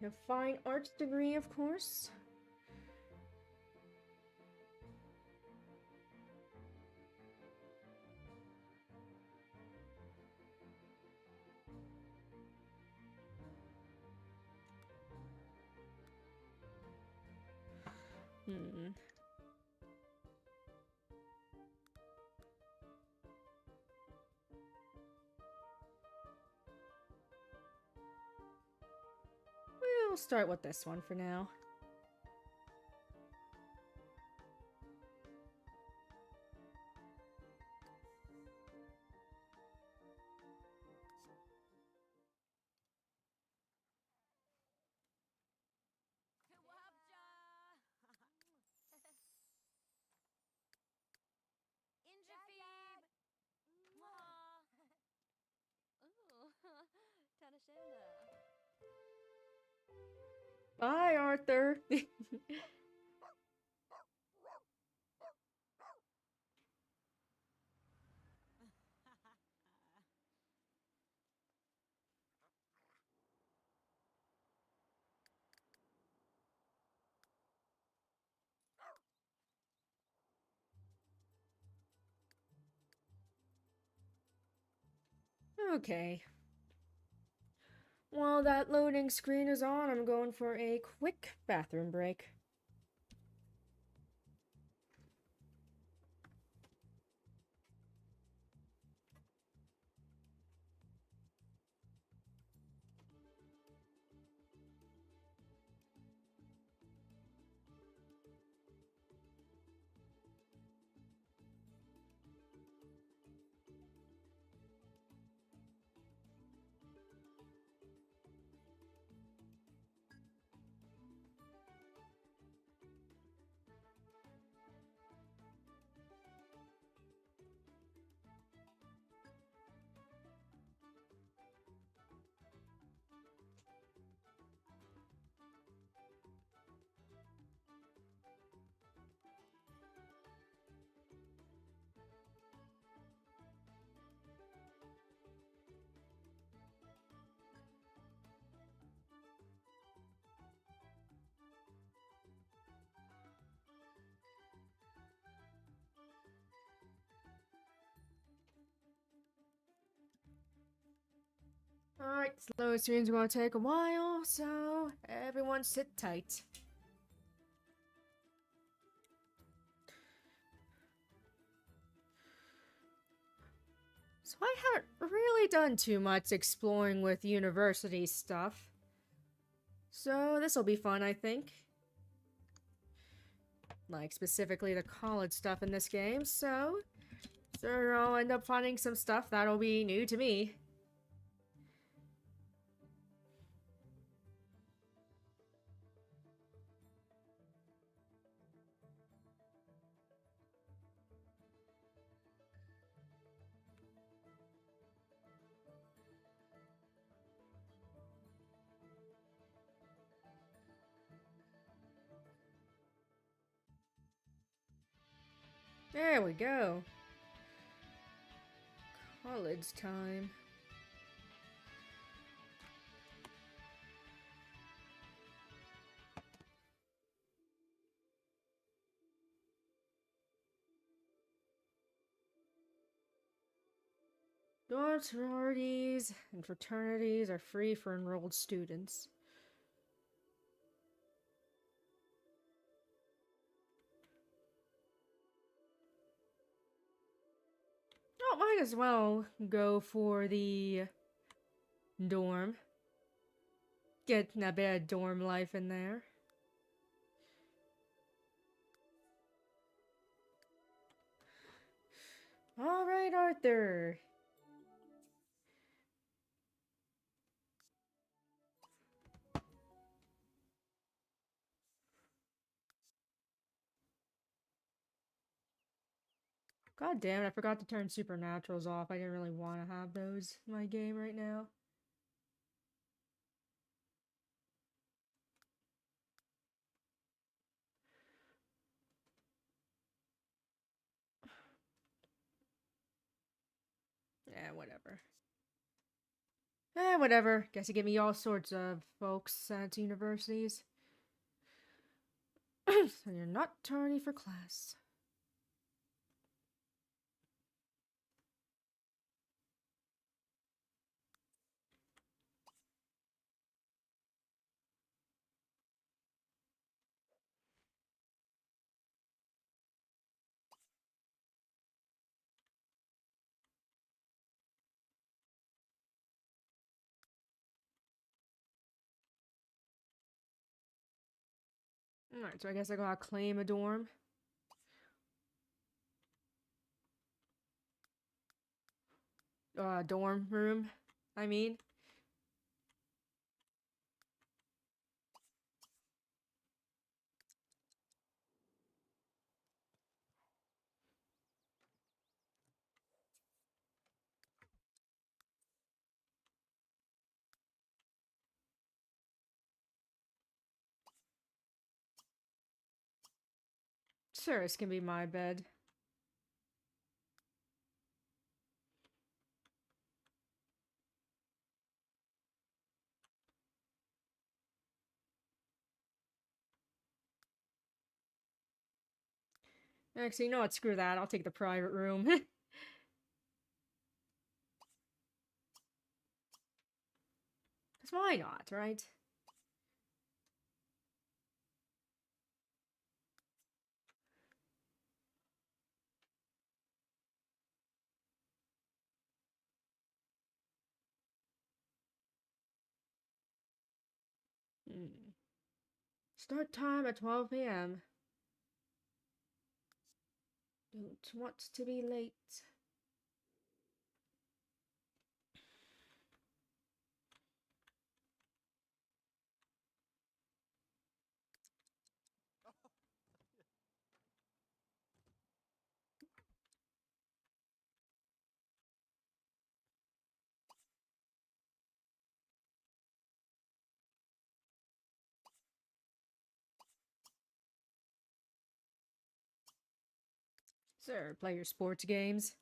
Speaker 1: A fine arts degree, of course. Hmm. We'll start with this one for now. Bye, Arthur. Okay. While that loading screen is on, I'm going for a quick bathroom break. Alright, this loading screen's gonna take a while, so everyone sit tight. So I haven't really done too much exploring with university stuff. So this'll be fun, I think. Like, specifically the college stuff in this game, so... Sure, I'll end up finding some stuff that'll be new to me. There we go. College time. Dorm sororities and fraternities are free for enrolled students. Oh, might as well go for the dorm. Get a bit of dorm life in there. Alright, Arthur. God damn it, I forgot to turn supernaturals off. I didn't really want to have those in my game right now. Yeah, whatever. Whatever. Guess you get me all sorts of folks at universities. So you're not tardy for class. Alright, so I guess I gotta claim a dorm. Dorm room, I mean. Sure, this can be my bed. Actually, you know what? Screw that. I'll take the private room. Because why not, right? Start time at 12 p.m. Don't want to be late. Sir, play your sports games.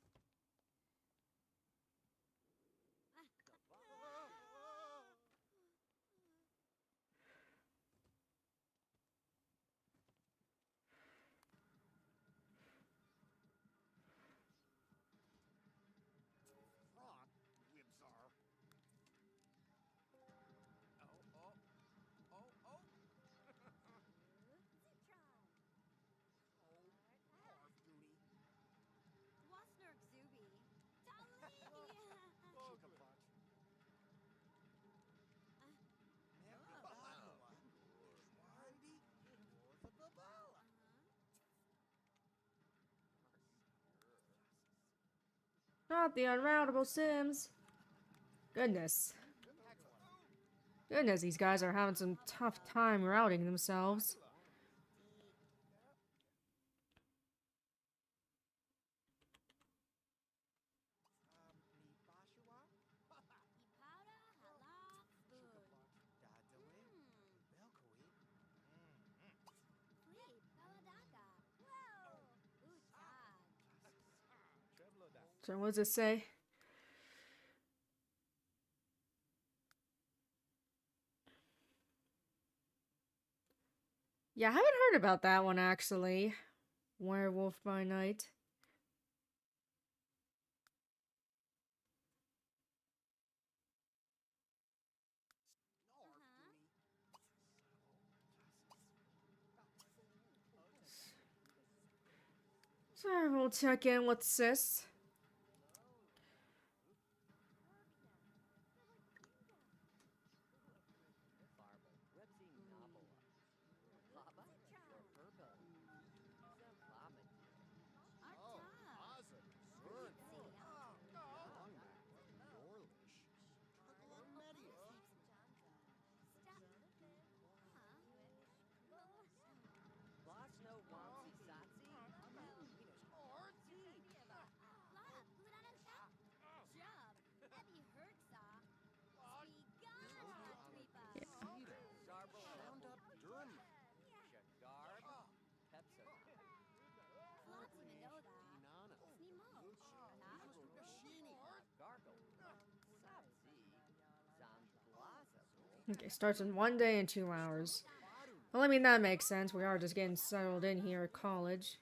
Speaker 1: Not the unroutable Sims. Goodness. Goodness, these guys are having some tough time routing themselves. So what does it say? Yeah, I haven't heard about that one actually. Werewolf by Night. So we'll check in with Sis. Okay, starts in 1 day and 2 hours. Well, I mean, that makes sense. We are just getting settled in here at college.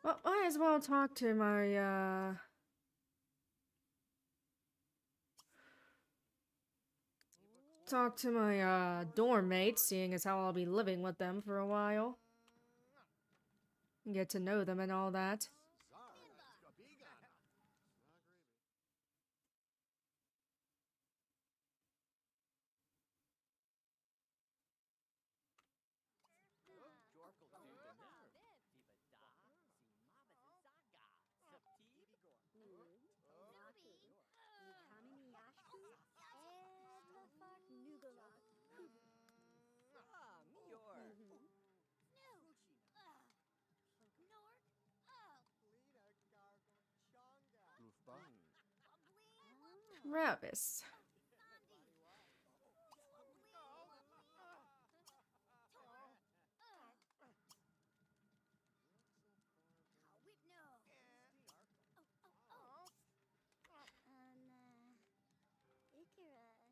Speaker 1: Well, I as well talk to my dorm mates, seeing as how I'll be living with them for a while. Get to know them and all that. Ravis.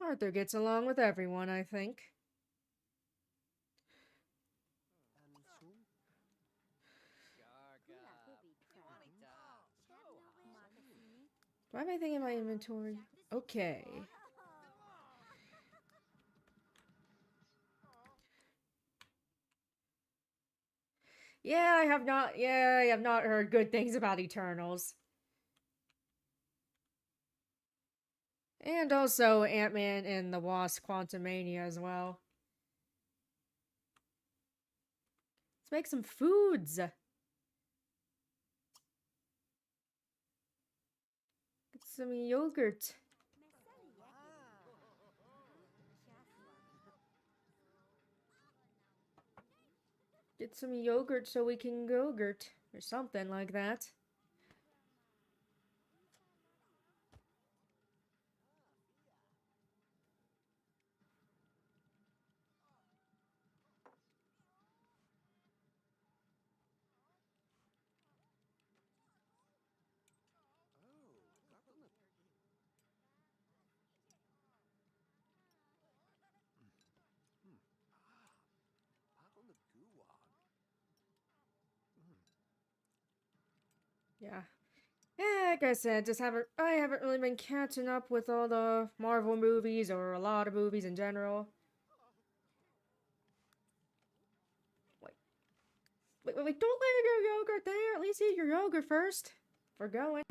Speaker 1: Arthur gets along with everyone, I think. Do I have anything in my inventory? Okay. Yeah, I have not heard good things about Eternals. And also Ant-Man and the Wasp Quantumania as well. Let's make some foods. Get some yogurt. Get some yogurt so we can go-gurt. Or something like that. Yeah. Yeah, like I said, I haven't really been catching up with all the Marvel movies or a lot of movies in general. Wait, don't let your yogurt there. At least eat your yogurt first. For going.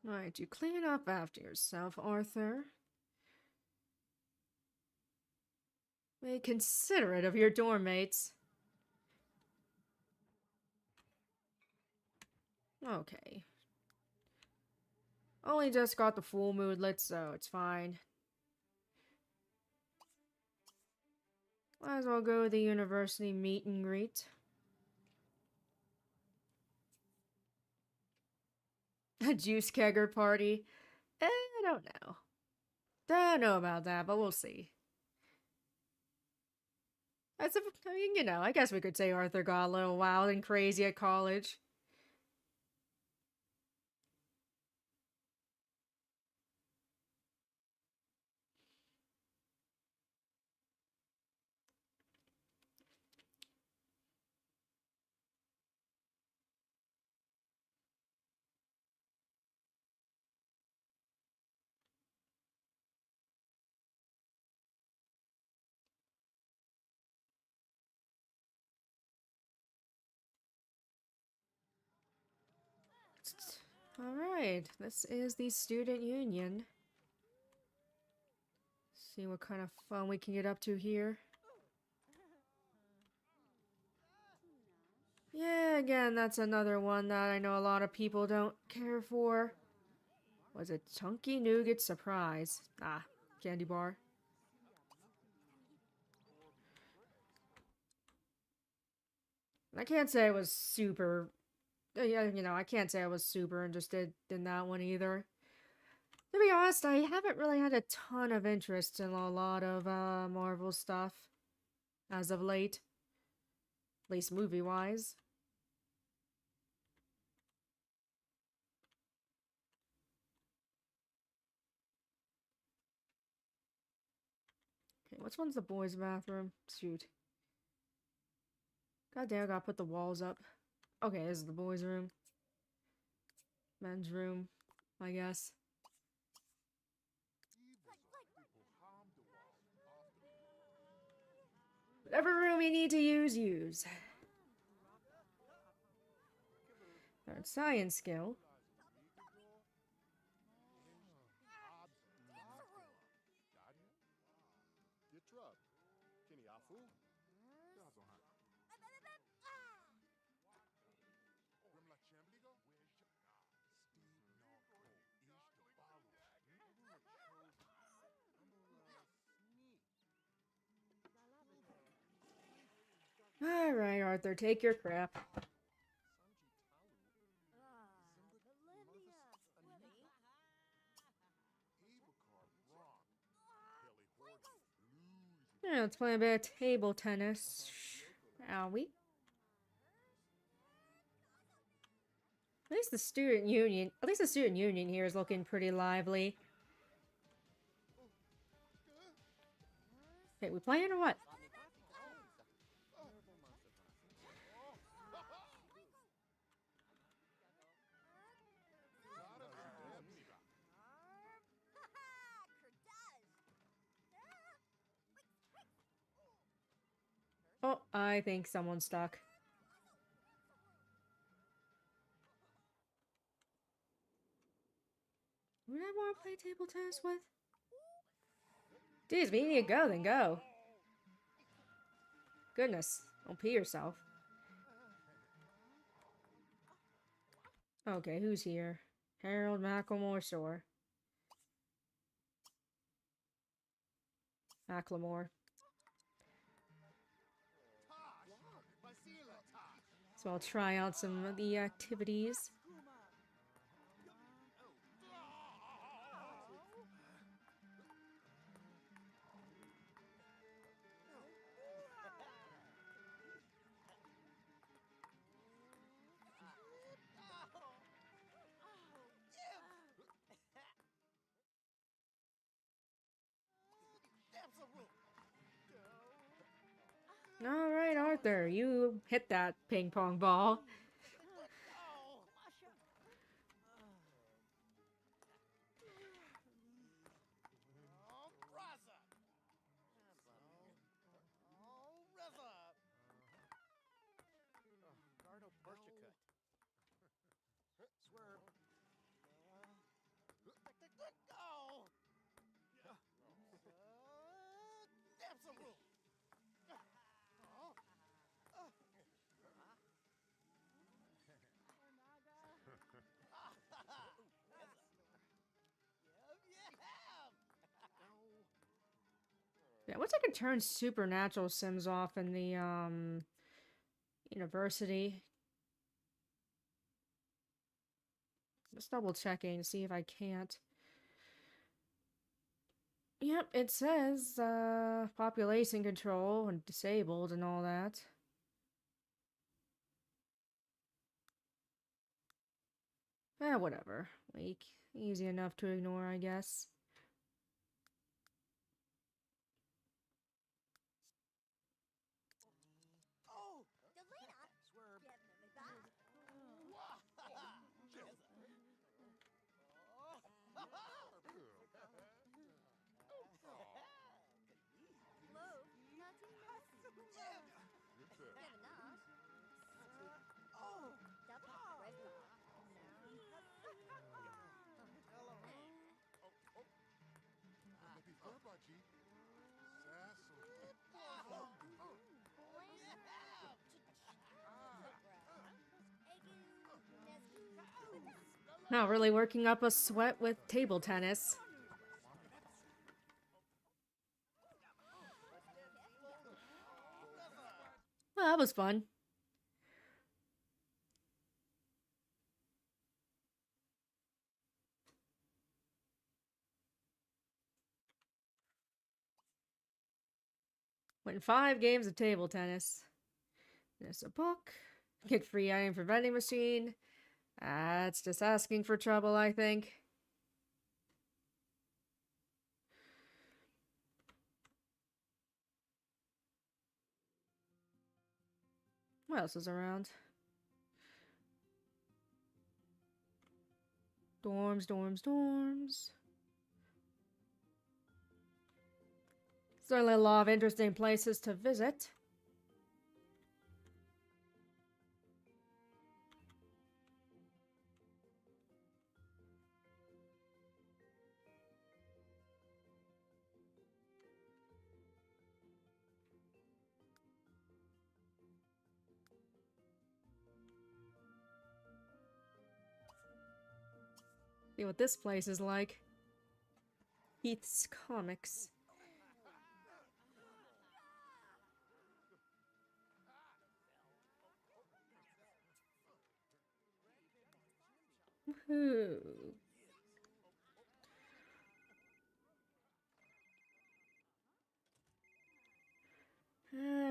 Speaker 1: Alright, you clean up after yourself, Arthur. Be considerate of your dorm mates. Okay. Only just got the full mood lit, so it's fine. Might as well go to the university meet and greet. A juice kegger party? I don't know. Don't know about that, but we'll see. I mean, you know, I guess we could say Arthur got a little wild and crazy at college. Alright, this is the student union. See what kind of fun we can get up to here. Yeah, again, that's another one that I know a lot of people don't care for. Was it Chunky Nougat Surprise? Ah, candy bar. I can't say I was super... Yeah, you know, I can't say I was super interested in that one either. To be honest, I haven't really had a ton of interest in a lot of Marvel stuff as of late. At least movie-wise. Okay, which one's the boys' bathroom? Shoot. God damn, I gotta put the walls up. Okay, this is the boys' room. Men's room, I guess. Whatever room you need to use, use. Third science skill. Alright, Arthur, take your crap. Yeah, let's play a bit of table tennis. Shall we? At least the student union here is looking pretty lively. Okay, we playing or what? Oh, I think someone's stuck. Who did I want to play table tennis with? Dude, if you need to go, then go. Goodness, don't pee yourself. Okay, who's here? Harold Macklemore, sure. Macklemore. So I'll try out some of the activities. Alright, Arthur, you hit that ping pong ball. Yeah, once I can turn supernatural sims off in the university. Just double checking to see if I can't. Yep, it says population control and disabled and all that. Eh, whatever. Like, easy enough to ignore, I guess. Not really working up a sweat with table tennis. Well, that was fun. Win 5 games of table tennis. There's a book. Get free item for vending machine. That's just asking for trouble, I think. What else is around? Dorms, dorms, dorms. Certainly a lot of interesting places to visit. See what this place is like. Heath's Comics. Woohoo.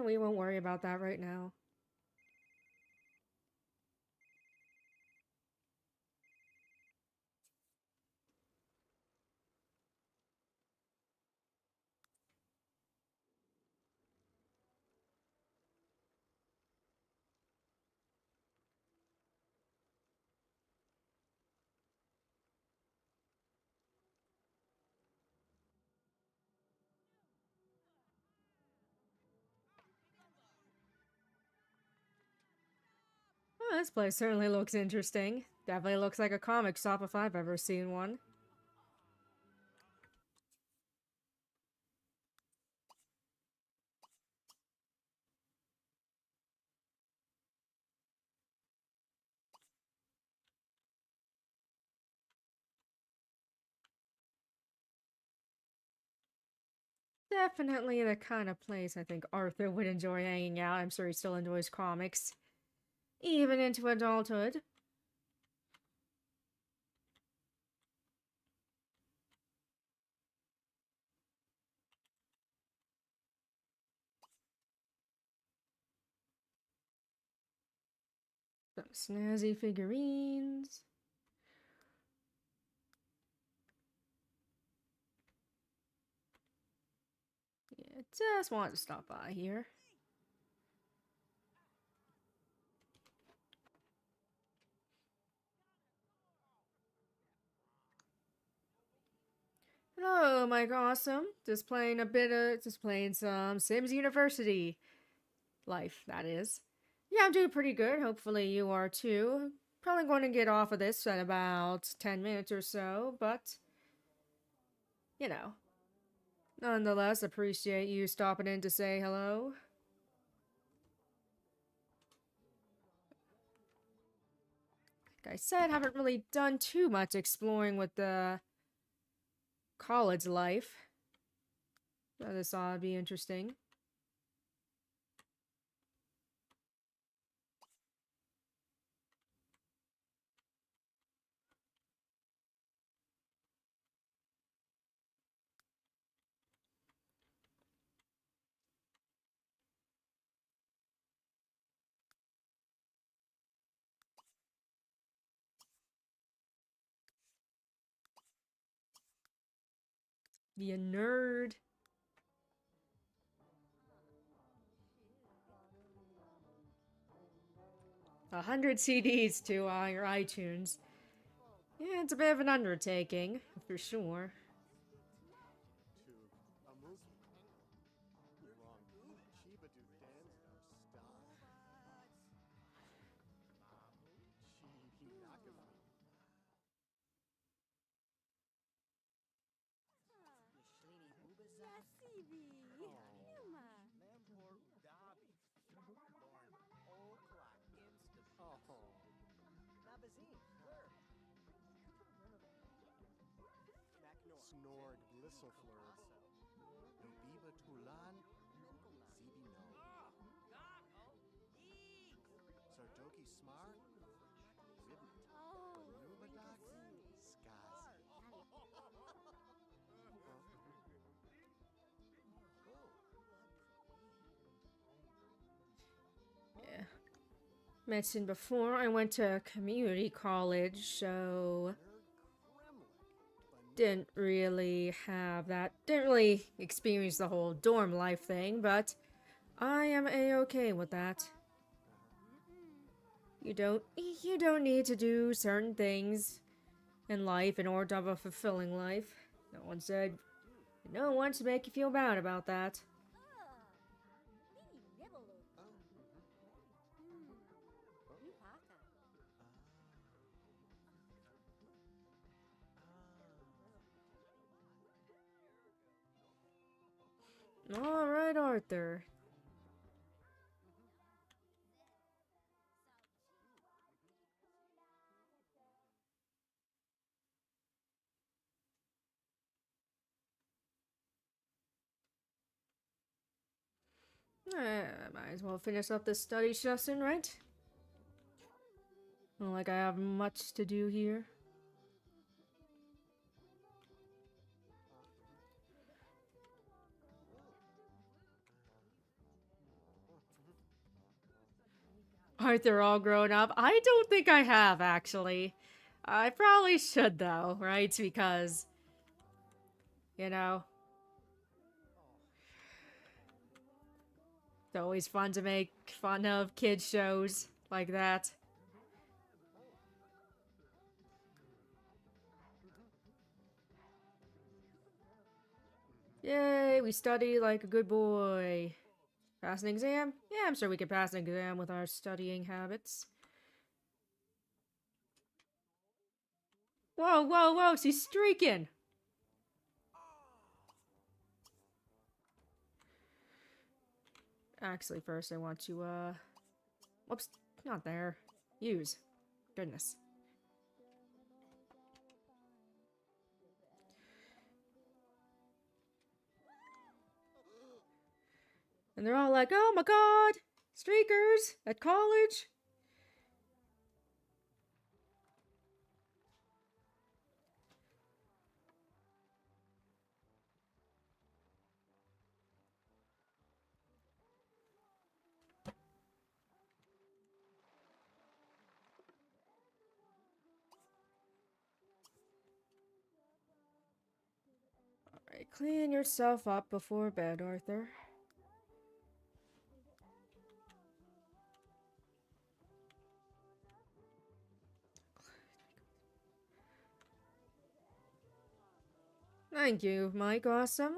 Speaker 1: We won't worry about that right now. Oh, this place certainly looks interesting. Definitely looks like a comic shop if I've ever seen one. Definitely the kind of place I think Arthur would enjoy hanging out. I'm sure he still enjoys comics. Even into adulthood. Some snazzy figurines. Yeah, just wanted to stop by here. Hello, Mike Awesome. Just playing some Sims University life, that is. Yeah, I'm doing pretty good. Hopefully you are too. Probably going to get off of this in about 10 minutes or so, but, you know. Nonetheless, appreciate you stopping in to say hello. Like I said, haven't really done too much exploring with the college life. So this ought to be interesting. Be a nerd. 100 CDs to your iTunes. Yeah, it's a bit of an undertaking, for sure.
Speaker 2: Snorg Blisselflurb. Nobiba Tulan. Zibi no. Sardoki Smart. Zibnit. Nubadak. Skazi.
Speaker 1: Yeah. Mentioned before, I went to community college, so didn't really experience the whole dorm life thing, but I am a-okay with that. You don't need to do certain things in life in order to have a fulfilling life. No one to make you feel bad about that. Alright, Arthur. Might as well finish up this study session, right? Not like I have much to do here. Arthur all grown up? I don't think I have, actually. I probably should, though, right? Because, you know, it's always fun to make fun of kids shows like that. Yay, we study like a good boy. Pass an exam? Yeah, I'm sure we could pass an exam with our studying habits. Whoa, whoa, whoa, she's streaking! Actually, first I want to, whoops, not there. Use. Goodness. And they're all like, oh my god! Streakers! At college? Alright, clean yourself up before bed, Arthur. Thank you, Mike. Awesome.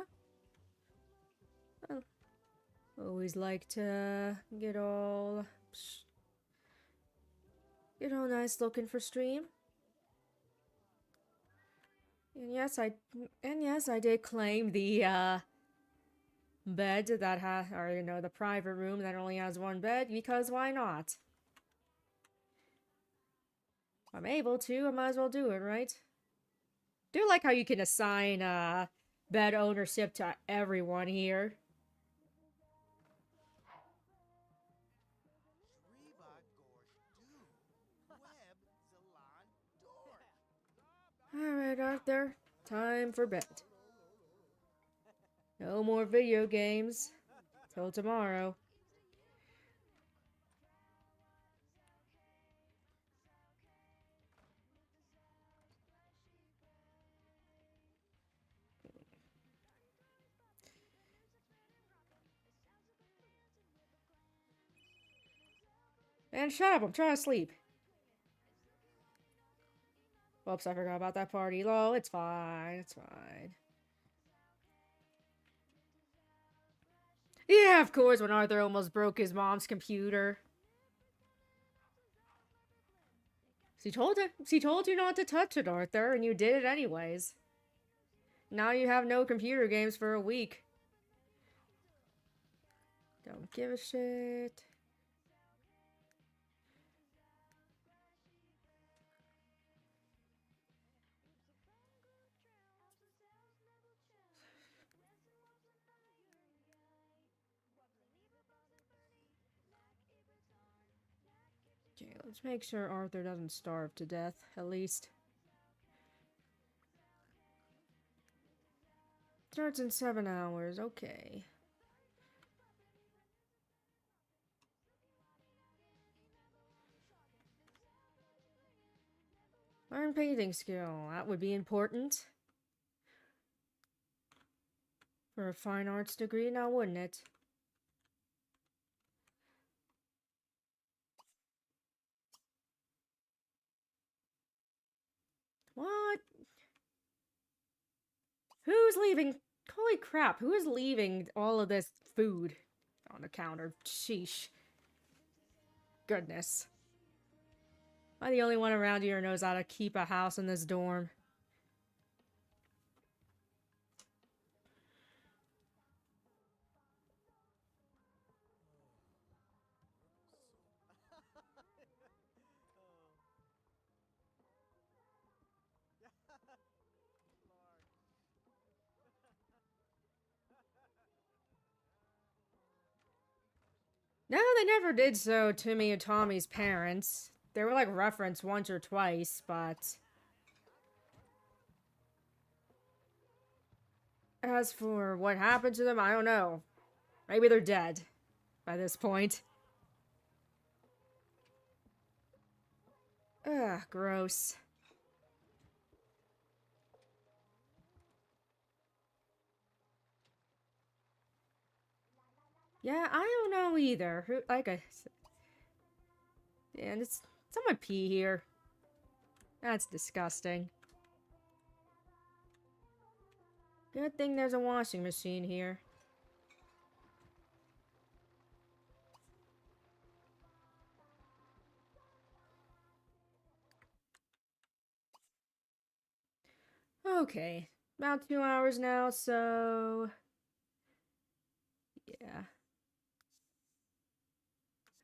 Speaker 1: Always like to get all nice looking for stream. And yes, I did claim the bed that the private room that only has one bed, because why not? If I'm able to, I might as well do it, right? Do like how you can assign bed ownership to everyone here. Alright, Arthur. Time for bed. No more video games. Till tomorrow. And shut up, I'm trying to sleep. Whoops, I forgot about that party. Lol, it's fine, it's fine. Yeah, of course, when Arthur almost broke his mom's computer. She told you not to touch it, Arthur, and you did it anyways. Now you have no computer games for a week. Don't give a shit. Let's make sure Arthur doesn't starve to death, at least. Starts in 7 hours, okay. Learn painting skill, that would be important. For a fine arts degree, now wouldn't it? What? Who's leaving? Holy crap, who is leaving all of this food on the counter? Sheesh. Goodness. Am I the only one around here who knows how to keep a house in this dorm? No, they never did so to me and Tommy's parents. They were like referenced once or twice, but... As for what happened to them, I don't know. Maybe they're dead by this point. Ugh, gross. Yeah, I don't know either. Like I said. And it's someone pee here. That's disgusting. Good thing there's a washing machine here. Okay, about 2 hours now, so... yeah.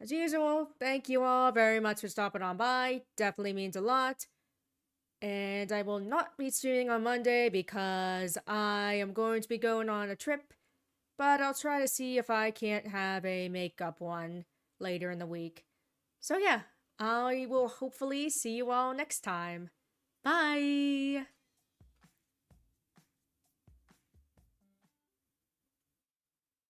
Speaker 1: As usual, thank you all very much for stopping on by. Definitely means a lot. And I will not be streaming on Monday because I am going to be going on a trip. But I'll try to see if I can't have a makeup one later in the week. So yeah, I will hopefully see you all next time. Bye!